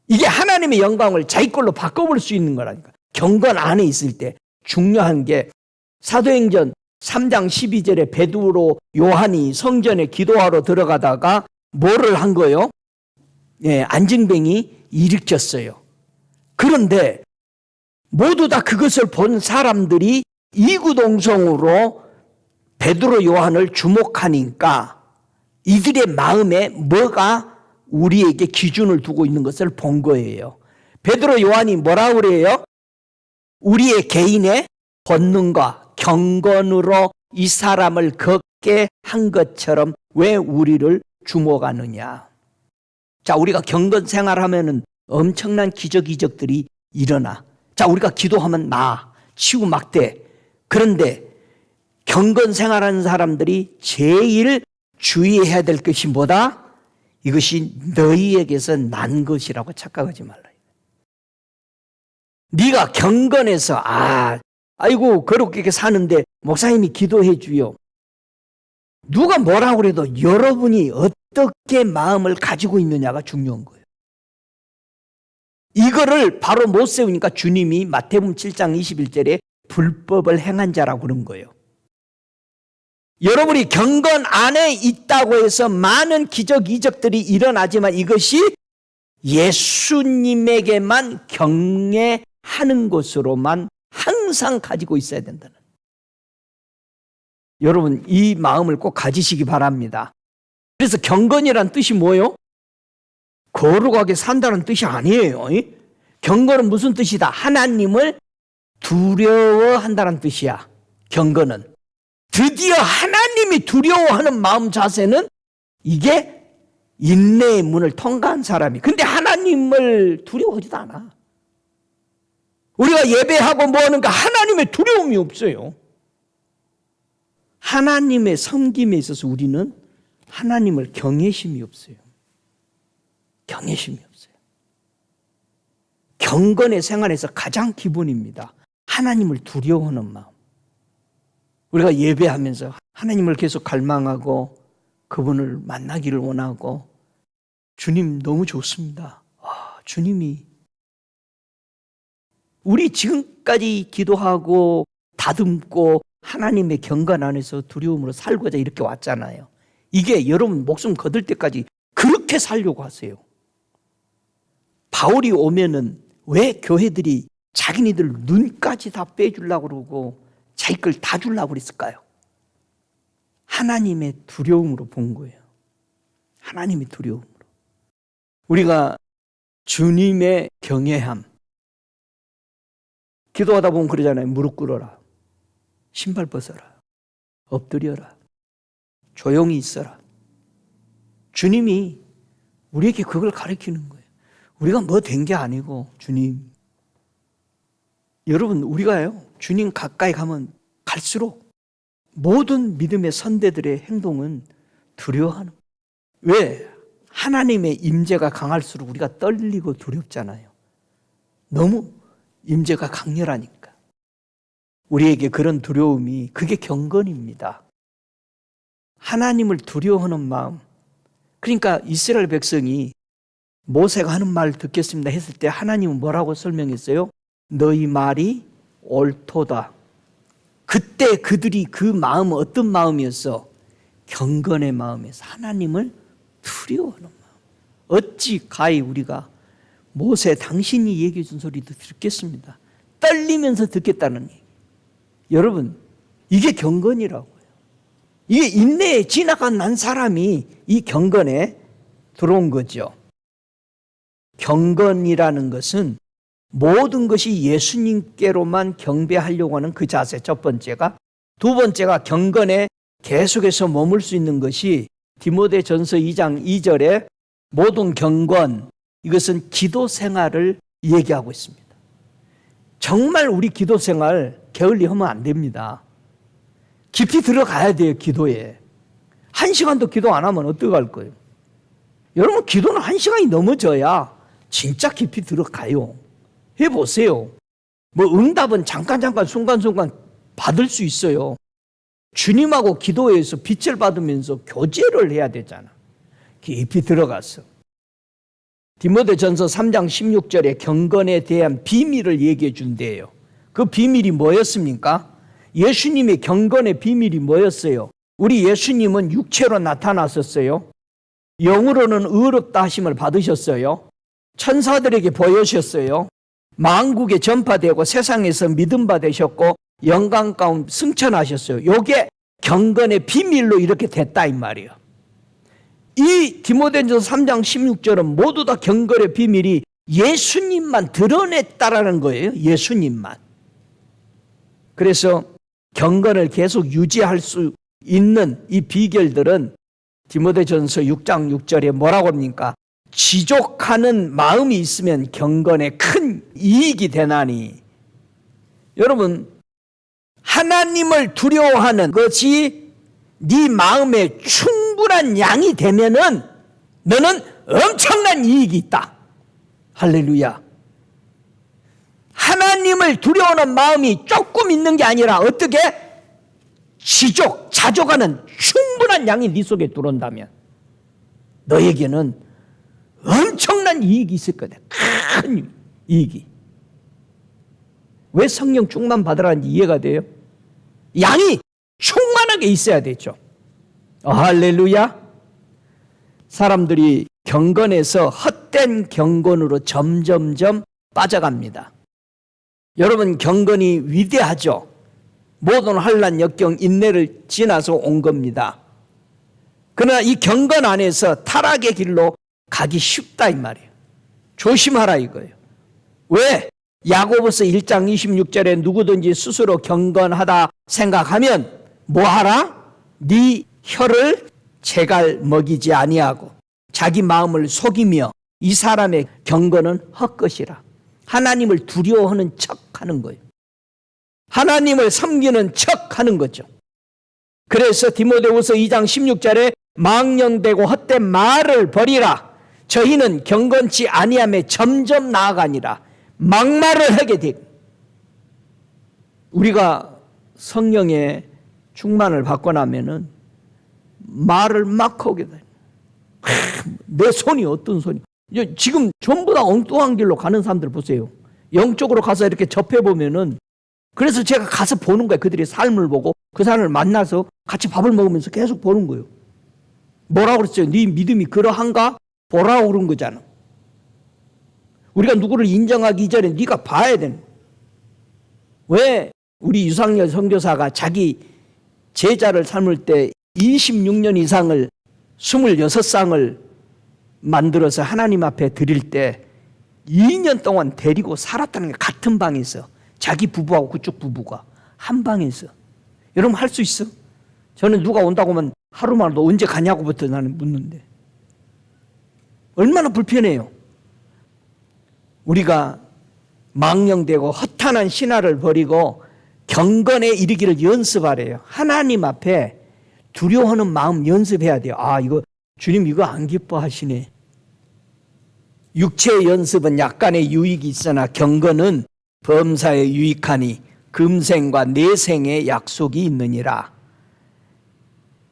이게 하나님의 영광을 자기 걸로 바꿔볼 수 있는 거라니까. 경건 안에 있을 때 중요한 게, 사도행전 3장 12절에 베드로, 요한이 성전에 기도하러 들어가다가 뭐를 한 거예요? 안증뱅이 일으켰어요. 그런데 모두 다 그것을 본 사람들이 이구동성으로 베드로, 요한을 주목하니까 이들의 마음에 뭐가 우리에게 기준을 두고 있는 것을 본 거예요. 베드로, 요한이 뭐라고 그래요? 우리의 개인의 본능과 경건으로 이 사람을 걷게 한 것처럼 왜 우리를 주목하느냐. 자, 우리가 경건 생활하면은 엄청난 기적들이 일어나. 자, 우리가 기도하면 치유 막대. 그런데 경건 생활하는 사람들이 제일 주의해야 될 것이 뭐다? 이것이 너희에게서 난 것이라고 착각하지 말라. 네가 경건해서 아이고 그렇게 사는데 목사님이 기도해 주요. 누가 뭐라고 그래도 여러분이 어떻게 마음을 가지고 있느냐가 중요한 거예요. 이거를 바로 못 세우니까 주님이 마태복음 7장 21절에 불법을 행한 자라고 그런 거예요. 여러분이 경건 안에 있다고 해서 많은 이적들이 일어나지만 이것이 예수님에게만 경외하는 것으로만 항상 가지고 있어야 된다는. 여러분, 이 마음을 꼭 가지시기 바랍니다. 그래서 경건이란 뜻이 뭐예요? 거룩하게 산다는 뜻이 아니에요. 경건은 무슨 뜻이다? 하나님을 두려워한다는 뜻이야. 경건은. 드디어 하나님이 두려워하는 마음 자세는 이게 인내의 문을 통과한 사람이. 근데 하나님을 두려워하지도 않아. 우리가 예배하고 뭐 하는가 하나님의 두려움이 없어요. 하나님의 섬김에 있어서 우리는 하나님을 경외심이 없어요. 경외심이 없어요. 경건의 생활에서 가장 기본입니다. 하나님을 두려워하는 마음. 우리가 예배하면서 하나님을 계속 갈망하고 그분을 만나기를 원하고, 주님 너무 좋습니다. 주님이 우리 지금까지 기도하고 다듬고 하나님의 경건 안에서 두려움으로 살고자 이렇게 왔잖아요. 이게 여러분 목숨 거둘 때까지 그렇게 살려고 하세요. 바울이 오면은 왜 교회들이 자기네들 눈까지 다 빼주려고 그러고 자기 걸 다 주려고 그랬을까요? 하나님의 두려움으로 본 거예요. 하나님의 두려움으로. 우리가 주님의 경외함. 기도하다 보면 그러잖아요. 무릎 꿇어라. 신발 벗어라. 엎드려라. 조용히 있어라. 주님이 우리에게 그걸 가르치는 거예요. 우리가 뭐 된 게 아니고 주님. 여러분, 우리가요, 주님 가까이 가면 갈수록 모든 믿음의 선대들의 행동은 두려워하는 거예요. 왜? 하나님의 임재가 강할수록 우리가 떨리고 두렵잖아요. 너무 임재가 강렬하니까. 우리에게 그런 두려움이, 그게 경건입니다. 하나님을 두려워하는 마음. 그러니까 이스라엘 백성이 모세가 하는 말 듣겠습니다 했을 때 하나님은 뭐라고 설명했어요? 너희 말이 옳도다. 그때 그들이 그 마음은 어떤 마음이었어? 경건의 마음에서 하나님을 두려워하는 마음. 어찌 가히 우리가 모세 당신이 얘기해 준 소리도 듣겠습니다. 떨리면서 듣겠다는 얘기. 여러분, 이게 경건이라고요. 이게 인내에 지나간 난 사람이 이 경건에 들어온 거죠. 경건이라는 것은 모든 것이 예수님께로만 경배하려고 하는 그 자세, 첫 번째가. 두 번째가 경건에 계속해서 머물 수 있는 것이 디모데전서 2장 2절에 모든 경건, 이것은 기도 생활을 얘기하고 있습니다. 정말 우리 기도 생활 게을리 하면 안 됩니다. 깊이 들어가야 돼요, 기도에. 1시간도 기도 안 하면 어떡할 거예요? 여러분, 기도는 1시간이 넘어져야 진짜 깊이 들어가요. 해보세요. 뭐 응답은 잠깐 순간순간 받을 수 있어요. 주님하고 기도해서 빛을 받으면서 교제를 해야 되잖아. 깊이 들어갔어. 디모데전서 3장 16절에 경건에 대한 비밀을 얘기해 준대요. 그 비밀이 뭐였습니까? 예수님의 경건의 비밀이 뭐였어요? 우리 예수님은 육체로 나타나셨어요. 영으로는 의롭다 하심을 받으셨어요. 천사들에게 보여주셨어요. 만국에 전파되고 세상에서 믿음 받으셨고 영광 가운데 승천하셨어요. 이게 경건의 비밀로 이렇게 됐다 이 말이에요. 이 디모데전서 3장 16절은 모두 다 경건의 비밀이 예수님만 드러냈다라는 거예요. 예수님만. 그래서 경건을 계속 유지할 수 있는 이 비결들은 디모데전서 6장 6절에 뭐라고 합니까? 지족하는 마음이 있으면 경건에 큰 이익이 되나니. 여러분, 하나님을 두려워하는 것이 네 마음에 충분한 양이 되면은 너는 엄청난 이익이 있다. 할렐루야. 하나님을 두려워하는 마음이 조금 있는 게 아니라 어떻게? 자족하는 충분한 양이 네 속에 들어온다면 너에게는 엄청난 이익이 있을 거다. 큰 이익이. 왜 성령 충만 받으라는지 이해가 돼요? 양이 충만하게 있어야 되죠. 할렐루야. 사람들이 경건에서 헛된 경건으로 점점점 빠져갑니다. 여러분, 경건이 위대하죠. 모든 환난 역경 인내를 지나서 온 겁니다. 그러나 이 경건 안에서 타락의 길로 가기 쉽다 이 말이에요. 조심하라 이거예요. 왜? 야고보서 1장 26절에 누구든지 스스로 경건하다 생각하면 뭐하라? 네 혀를 재갈 먹이지 아니하고 자기 마음을 속이며 이 사람의 경건은 헛것이라. 하나님을 두려워하는 척하는 거예요. 하나님을 섬기는 척하는 거죠. 그래서 디모데후서 2장 16절에 망령되고 헛된 말을 버리라. 저희는 경건치 아니함에 점점 나아가니라. 막말을 하게 되고. 우리가 성령의 충만을 받고 나면은 말을 막 하게 돼. 내 손이 어떤 손이. 지금 전부 다 엉뚱한 길로 가는 사람들 보세요. 영적으로 가서 이렇게 접해보면은, 그래서 제가 가서 보는 거예요. 그들의 삶을 보고 그 사람을 만나서 같이 밥을 먹으면서 계속 보는 거예요. 뭐라고 그랬어요? 네 믿음이 그러한가? 보라고 그런 거잖아. 우리가 누구를 인정하기 이전에 네가 봐야 되는 거예요. 왜 우리 유상열 선교사가 자기 제자를 삶을 때 26년 이상을 26쌍을 만들어서 하나님 앞에 드릴 때 2년 동안 데리고 살았다는 게 같은 방에서. 자기 부부하고 그쪽 부부가 한 방에서. 여러분 할 수 있어? 저는 누가 온다고 하면 하루만 너 언제 가냐고부터 나는 묻는데 얼마나 불편해요. 우리가 망령되고 허탄한 신화를 버리고 경건에 이르기를 연습하래요. 하나님 앞에 두려워하는 마음 연습해야 돼요. 이거 주님 이거 안 기뻐하시네. 육체의 연습은 약간의 유익이 있으나 경건은 범사에 유익하니 금생과 내생의 약속이 있느니라.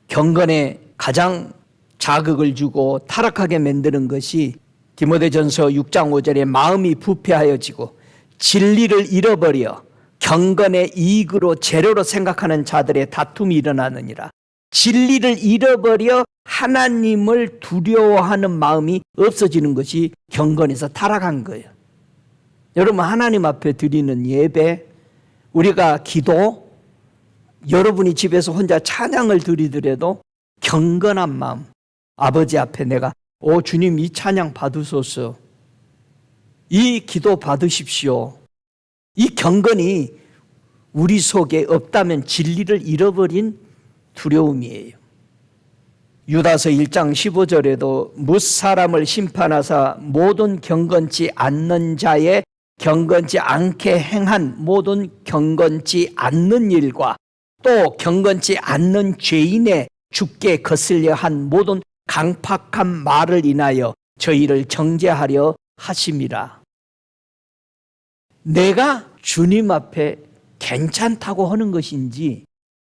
경건에 가장 자극을 주고 타락하게 만드는 것이 디모데전서 6장 5절에 마음이 부패하여지고 진리를 잃어버려 경건의 이익으로 재료로 생각하는 자들의 다툼이 일어나느니라. 진리를 잃어버려 하나님을 두려워하는 마음이 없어지는 것이 경건에서 타락한 거예요. 여러분 하나님 앞에 드리는 예배, 우리가 기도, 여러분이 집에서 혼자 찬양을 드리더라도 경건한 마음, 아버지 앞에 내가 주님 이 찬양 받으소서, 이 기도 받으십시오. 이 경건이 우리 속에 없다면 진리를 잃어버린 두려움이에요. 유다서 1장 15절에도 뭇사람을 심판하사 모든 경건치 않는 자의 경건치 않게 행한 모든 경건치 않는 일과 또 경건치 않는 죄인의 죽게 거슬려 한 모든 강팍한 말을 인하여 저희를 정죄하려 하심이라. 내가 주님 앞에 괜찮다고 하는 것인지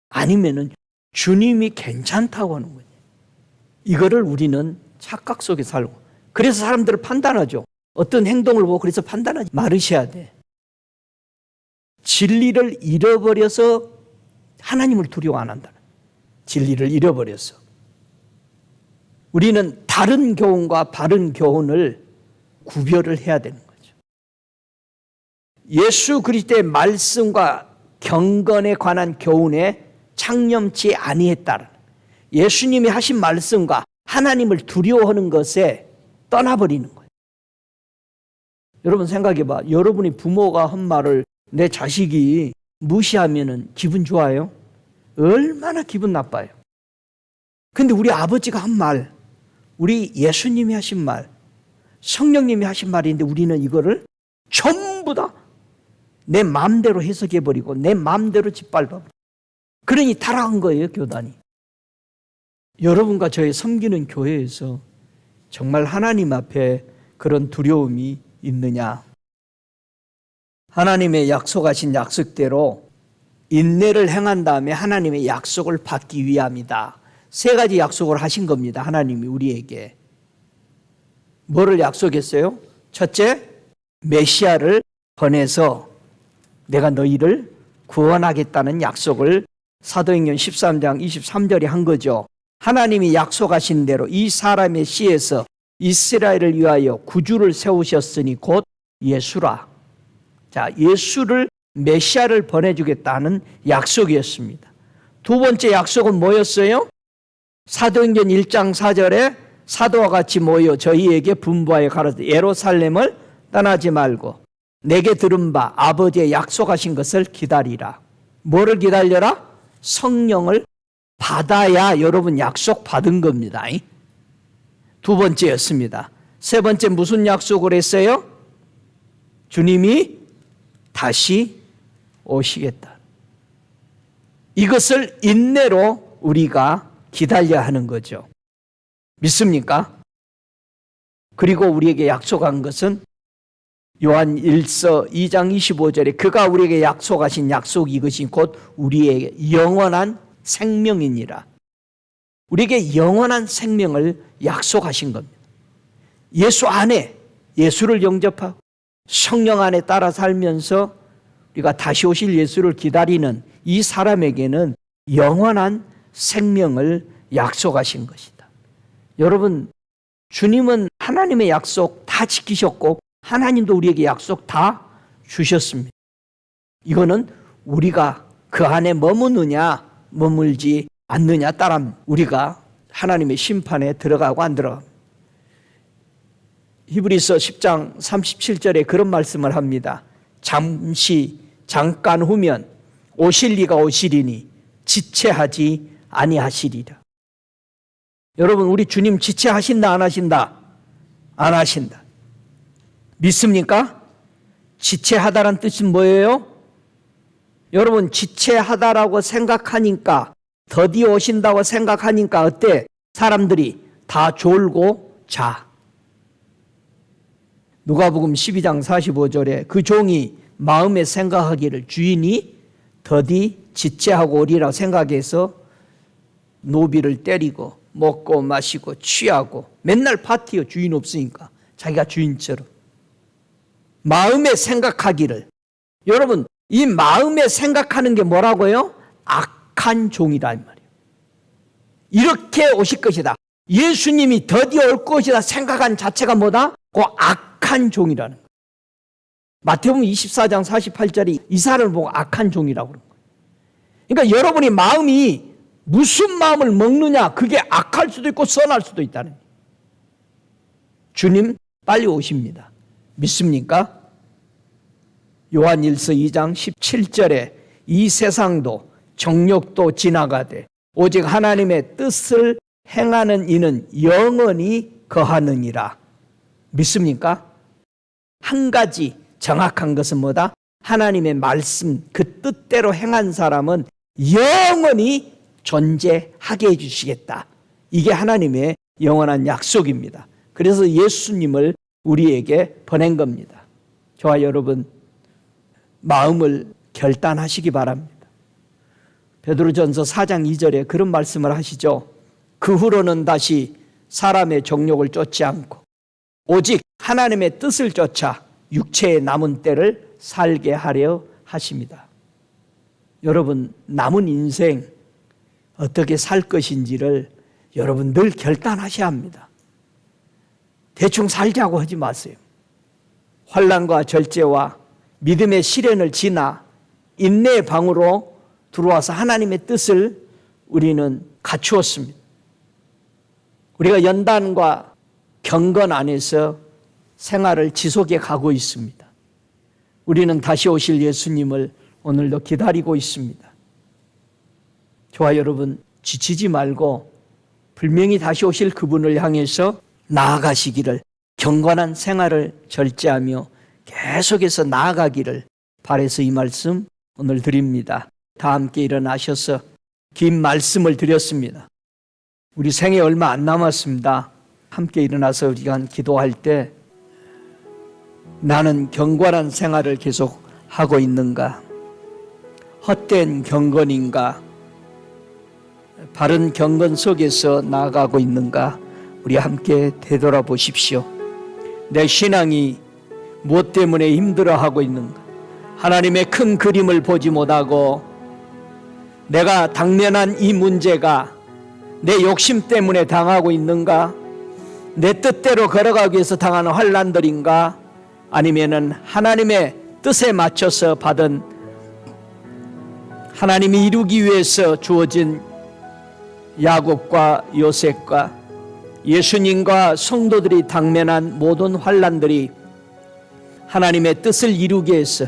아니면은 주님이 괜찮다고 하는 거냐. 이거를 우리는 착각 속에 살고, 그래서 사람들을 판단하죠. 어떤 행동을 보고 그래서 판단하지 말으셔야 돼. 진리를 잃어버려서 하나님을 두려워 안 한다. 진리를 잃어버려서. 우리는 다른 교훈과 바른 교훈을 구별을 해야 되는 거죠. 예수 그리스도의 말씀과 경건에 관한 교훈에 창념치 아니했다는, 예수님이 하신 말씀과 하나님을 두려워하는 것에 떠나버리는 거예요. 여러분 생각해봐. 여러분이 부모가 한 말을 내 자식이 무시하면 기분 좋아요? 얼마나 기분 나빠요. 근데 우리 아버지가 한 말, 우리 예수님이 하신 말, 성령님이 하신 말인데 우리는 이거를 전부 다 내 마음대로 해석해버리고 내 마음대로 짓밟아버리고, 그러니 타락한 거예요, 교단이. 여러분과 저의 섬기는 교회에서 정말 하나님 앞에 그런 두려움이 있느냐? 하나님의 약속하신 약속대로 인내를 행한 다음에 하나님의 약속을 받기 위함이다. 세 가지 약속을 하신 겁니다. 하나님이 우리에게. 뭐를 약속했어요? 첫째, 메시아를 보내서 내가 너희를 구원하겠다는 약속을 사도행전 13장 23절에 한 거죠. 하나님이 약속하신 대로 이 사람의 씨에서 이스라엘을 위하여 구주를 세우셨으니 곧 예수라. 자, 예수를, 메시아를 보내주겠다는 약속이었습니다. 두 번째 약속은 뭐였어요? 사도행전 1장 4절에 사도와 같이 모여 저희에게 분부하여 가로되 예루살렘을 떠나지 말고 내게 들은 바 아버지의 약속하신 것을 기다리라. 뭐를 기다려라? 성령을 받아야 여러분 약속 받은 겁니다. 두 번째였습니다. 세 번째 무슨 약속을 했어요? 주님이 다시 오시겠다. 이것을 인내로 우리가 기다려야 하는 거죠. 믿습니까? 그리고 우리에게 약속한 것은 요한 1서 2장 25절에 그가 우리에게 약속하신 약속이 이것이 곧 우리의 영원한 생명이니라. 우리에게 영원한 생명을 약속하신 겁니다. 예수 안에, 예수를 영접하고 성령 안에 따라 살면서 우리가 다시 오실 예수를 기다리는 이 사람에게는 영원한 생명을 약속하신 것이다. 여러분, 주님은 하나님의 약속 다 지키셨고 하나님도 우리에게 약속 다 주셨습니다. 이거는 우리가 그 안에 머무느냐 머물지 않느냐 따라 우리가 하나님의 심판에 들어가고 안 들어갑니다. 히브리서 10장 37절에 그런 말씀을 합니다. 잠깐 후면 오실 이가 오시리니 지체하지 아니하시리라. 여러분, 우리 주님 지체하신다 안 하신다? 안 하신다. 믿습니까? 지체하다란 뜻은 뭐예요? 여러분, 지체하다라고 생각하니까, 더디 오신다고 생각하니까 어때? 사람들이 다 졸고 자. 누가복음 12장 45절에 그 종이 마음에 생각하기를 주인이 더디 지체하고 오리라 생각해서 노비를 때리고 먹고 마시고 취하고 맨날 파티요. 주인 없으니까 자기가 주인처럼. 마음에 생각하기를. 여러분, 이 마음에 생각하는 게 뭐라고요? 악한 종이란 말이에요. 이렇게 오실 것이다. 예수님이 더디 올 것이다 생각한 자체가 뭐다? 그 악한 종이라는 거예요. 마태복음 24장 48절이 이 사람을 보고 악한 종이라고 그런 거예요. 그러니까 여러분이 마음이 무슨 마음을 먹느냐, 그게 악할 수도 있고 선할 수도 있다는 거예요. 주님 빨리 오십니다. 믿습니까? 요한 1서 2장 17절에 이 세상도 정욕도 지나가되 오직 하나님의 뜻을 행하는 이는 영원히 거하느니라. 믿습니까? 한 가지 정확한 것은 뭐다? 하나님의 말씀 그 뜻대로 행한 사람은 영원히 존재하게 해주시겠다. 이게 하나님의 영원한 약속입니다. 그래서 예수님을 우리에게 보낸 겁니다. 저와 여러분, 마음을 결단하시기 바랍니다. 베드로전서 4장 2절에 그런 말씀을 하시죠. 그 후로는 다시 사람의 정욕을 쫓지 않고 오직 하나님의 뜻을 쫓아 육체의 남은 때를 살게 하려 하십니다. 여러분, 남은 인생 어떻게 살 것인지를 여러분 늘 결단하셔야 합니다. 대충 살자고 하지 마세요. 환난과 절제와 믿음의 시련을 지나 인내의 방으로 들어와서 하나님의 뜻을 우리는 갖추었습니다. 우리가 연단과 경건 안에서 생활을 지속해 가고 있습니다. 우리는 다시 오실 예수님을 오늘도 기다리고 있습니다. 저와 여러분, 지치지 말고 분명히 다시 오실 그분을 향해서 나아가시기를, 경건한 생활을 절제하며 계속해서 나아가기를 바라서 이 말씀 오늘 드립니다. 다 함께 일어나셔서 긴 말씀을 드렸습니다. 우리 생애 얼마 안 남았습니다. 함께 일어나서 우리가 기도할 때 나는 경건한 생활을 계속 하고 있는가? 헛된 경건인가? 바른 경건 속에서 나아가고 있는가? 우리 함께 되돌아보십시오. 내 신앙이 무엇 때문에 힘들어하고 있는가? 하나님의 큰 그림을 보지 못하고 내가 당면한 이 문제가 내 욕심 때문에 당하고 있는가? 내 뜻대로 걸어가기 위해서 당하는 환난들인가? 아니면은 하나님의 뜻에 맞춰서 받은, 하나님이 이루기 위해서 주어진 야곱과 요셉과 예수님과 성도들이 당면한 모든 환난들이 하나님의 뜻을 이루기 위해서,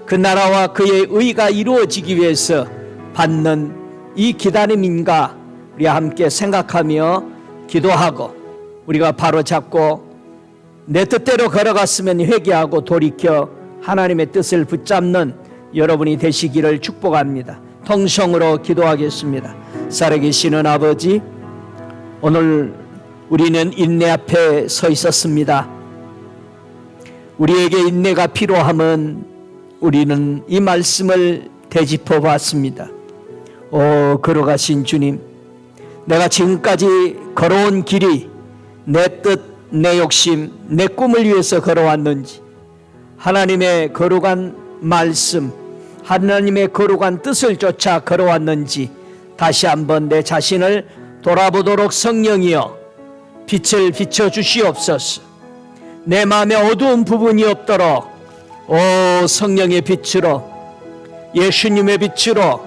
그 나라와 그의 의가 이루어지기 위해서 받는 이 기다림인가? 우리가 함께 생각하며 기도하고, 우리가 바로 잡고 내 뜻대로 걸어갔으면 회개하고 돌이켜 하나님의 뜻을 붙잡는 여러분이 되시기를 축복합니다. 통성으로 기도하겠습니다. 살아계시는 아버지, 오늘 우리는 인내 앞에 서 있었습니다. 우리에게 인내가 필요함은 우리는 이 말씀을 되짚어 봤습니다. 오, 걸어가신 주님, 내가 지금까지 걸어온 길이 내 뜻, 내 욕심, 내 꿈을 위해서 걸어왔는지, 하나님의 거룩한 말씀, 하나님의 거룩한 뜻을 쫓아 걸어왔는지 다시 한번 내 자신을 돌아보도록 성령이여 빛을 비춰주시옵소서. 내 마음에 어두운 부분이 없도록 오 성령의 빛으로, 예수님의 빛으로,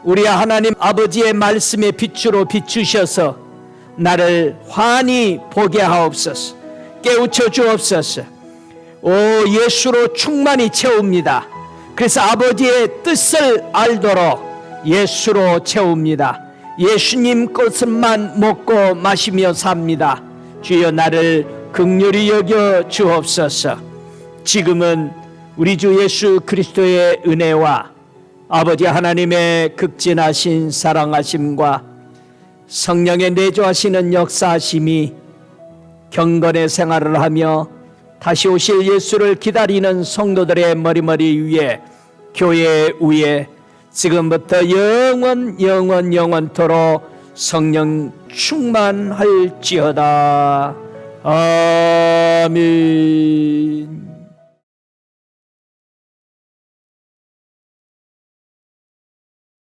우리 하나님 아버지의 말씀의 빛으로 비추셔서 나를 환히 보게 하옵소서. 깨우쳐 주옵소서. 오 예수로 충만히 채웁니다. 그래서 아버지의 뜻을 알도록 예수로 채웁니다. 예수님 것만 먹고 마시며 삽니다. 주여 나를 긍휼히 여겨 주옵소서. 지금은 우리 주 예수 그리스도의 은혜와 아버지 하나님의 극진하신 사랑하심과 성령의 내주하시는 역사하심이 경건의 생활을 하며 다시 오실 예수를 기다리는 성도들의 머리머리 위에, 교회 위에 지금부터 영원토록 성령 충만할지어다. 아멘.